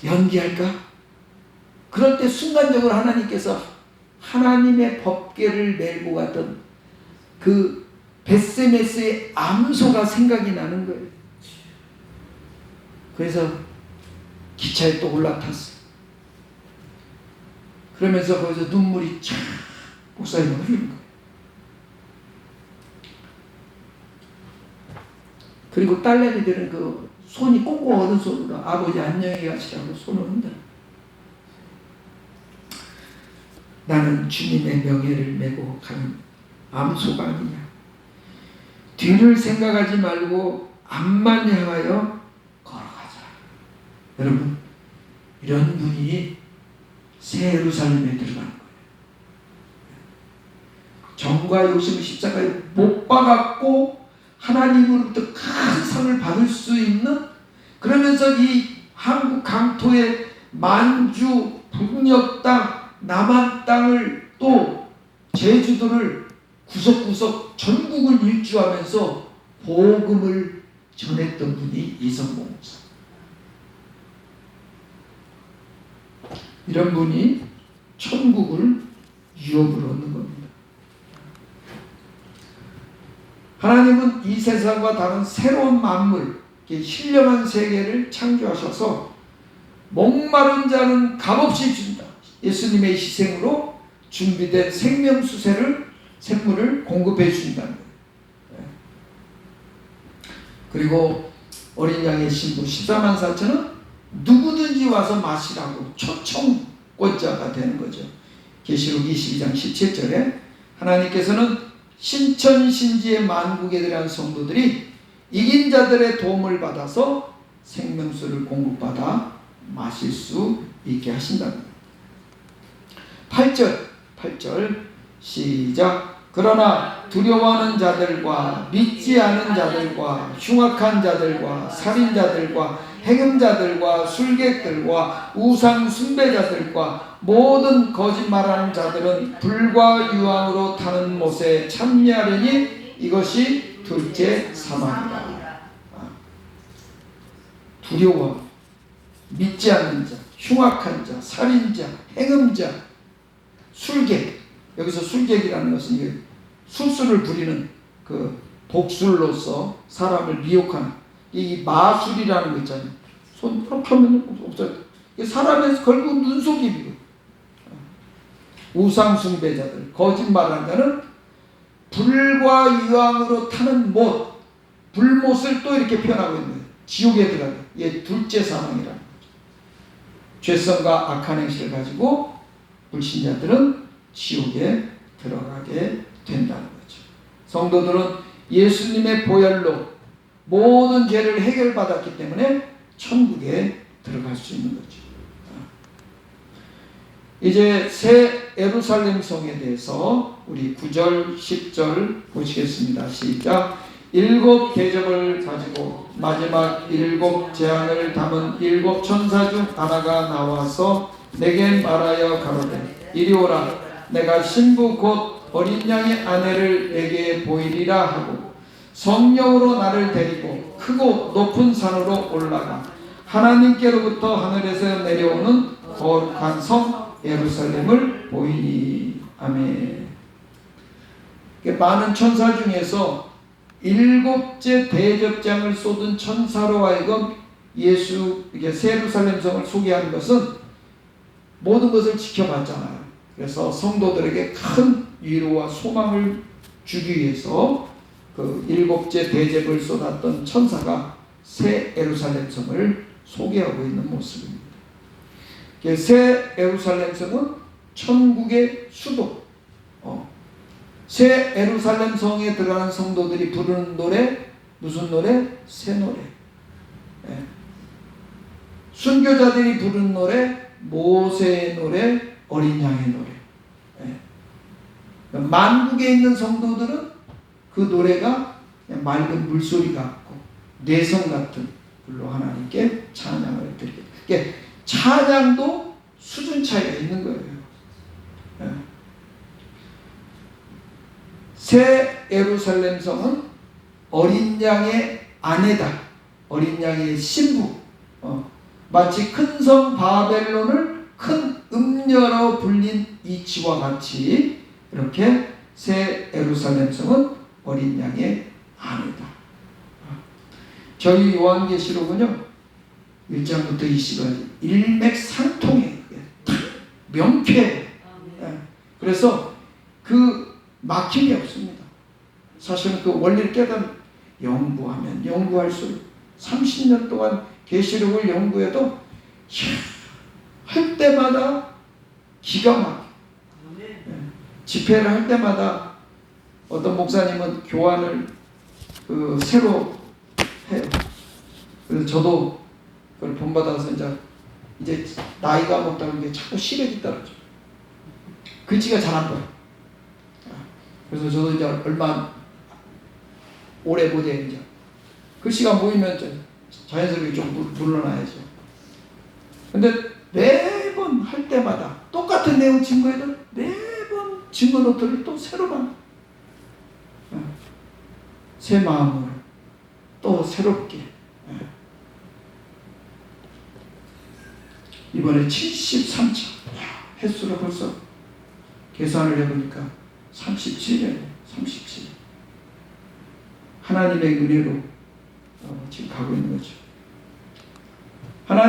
연기할까? 그럴 때 순간적으로 하나님께서 하나님의 법궤를 메고 갔던 그 벳세메스의 암소가 생각이 나는 거예요. 그래서 기차에 또 올라탔어요. 그러면서 거기서 눈물이 쫙 목사님을 흐르는 거예요. 그리고 딸내미들은 그 손이 꽁꽁 얼은 손으로 아버지 안녕히 가시라고 손을 흔들어. 나는 주님의 명예를 메고 가는 암소가 아니냐. 뒤를 생각하지 말고 앞만 향하여 걸어가자. 여러분, 이런 분이 새 예루살렘에 들어가는 거예요. 정과 욕심을 십자가에 못 박았고 하나님으로부터 큰 상을 받을 수 있는, 그러면서 이 한국 강토의 만주, 북녘 땅, 남한 땅을 또 제주도를 구석구석 전국을 일주하면서 복음을 전했던 분이 이성모 목사. 이런 분이 천국을 유업으로 얻는 겁니다. 하나님은 이 세상과 다른 새로운 만물, 신령한 세계를 창조하셔서 목마른 자는 값없이 준다. 예수님의 희생으로 준비된 생물을 공급해 주신다는 거예요. 그리고 어린 양의 신부 14만 4천은 누구든지 와서 마시라고 초청권자가 되는 거죠. 계시록 22장 17절에 하나님께서는 신천신지의 만국에 대한 성도들이 이긴 자들의 도움을 받아서 생명수를 공급받아 마실 수 있게 하신다는 거예요. 8절 시작. 그러나 두려워하는 자들과 믿지 않은 자들과 흉악한 자들과 살인자들과 해금자들과 술객들과 우상 숭배자들과 모든 거짓말하는 자들은 불과 유황으로 타는 못에 참여하려니 이것이 둘째 사망이다. 두려워, 믿지 않는 자, 흉악한 자, 살인자, 해금자, 술객. 여기서 술객이라는 것은 술수를 부리는 그 복술로서 사람을 미혹하는 이 마술이라는 거 있잖아요. 손 이렇게 하면 없어요. 사람의 결국 눈속임이고, 우상숭배자들, 거짓말하는 자는 불과 유황으로 타는 못, 불못을 또 이렇게 표현하고 있는 거예요. 지옥에 들어가게. 이게 둘째 사망이라는 거죠. 죄성과 악한 행실을 가지고 불신자들은 지옥에 들어가게 된다는 거죠. 성도들은 예수님의 보혈로 모든 죄를 해결받았기 때문에 천국에 들어갈 수 있는 거죠. 이제 새 예루살렘 성에 대해서 우리 9절, 10절 보시겠습니다. 시작. 7 대접을 가지고 마지막 7 재앙을 담은 7 천사 중 하나가 나와서 내게 말하여 가로되 이리 오라. 내가 신부 곧 어린 양의 아내를 내게 보이리라 하고 성령으로 나를 데리고 크고 높은 산으로 올라가 하나님께로부터 하늘에서 내려오는 거룩한 성 예루살렘을 보이니. 아멘. 많은 천사 중에서 일곱째 대접장을 쏟은 천사로 하여금 예수 새 예루살렘 성을 소개하는 것은 모든 것을 지켜봤잖아요. 그래서 성도들에게 큰 위로와 소망을 주기 위해서 그 일곱째 대접을 쏟았던 천사가 새 예루살렘 성을 소개하고 있는 모습입니다. 새 예루살렘 성은 천국의 수도. 새 예루살렘 성에 들어가는 성도들이 부르는 노래, 무슨 노래? 새 노래. 순교자들이 부르는 노래, 모세의 노래, 어린 양의 노래. 만국에 있는 성도들은 그 노래가 그냥 맑은 물소리 같고 내성 같은 불로 하나님께 찬양을 드리게. 그러니까 찬양도 수준 차이가 있는 거예요. 새 예루살렘 성은 어린 양의 아내다. 어린 양의 신부. 마치 큰 성 바벨론을 큰 음녀로 불린 이치와 같이 이렇게 새 예루살렘 성은 어린 양의 아내다. 저희 요한계시록은요 1장부터 20절 일맥상통해. 명쾌해. 그래서 그 막힘이 없습니다. 사실은 그 원리를 깨달으면 연구하면 연구할수록 30년 동안 계시록을 연구해도 할 때마다 기가 막혀. 집회를 할 때마다 어떤 목사님은 교환을 새로 해요. 그래서 저도 그걸 본받아서 이제 나이가 먹다 보니까 자꾸 시력이 떨어져. 글씨가 잘 안 보여. 그래서 저도 이제 얼마 오래 못해 이제 글씨가 보이면 자연스럽게 좀 물러나야죠. 근데 매번 할 때마다 똑같은 내용 증거해도 매번 증거 노트를 또 새로 봐. 새 마음으로 또 새롭게. 이번에 73차. 횟수로 벌써 계산을 해보니까 37년. 하나님의 은혜로 지금 가고 있는 거죠.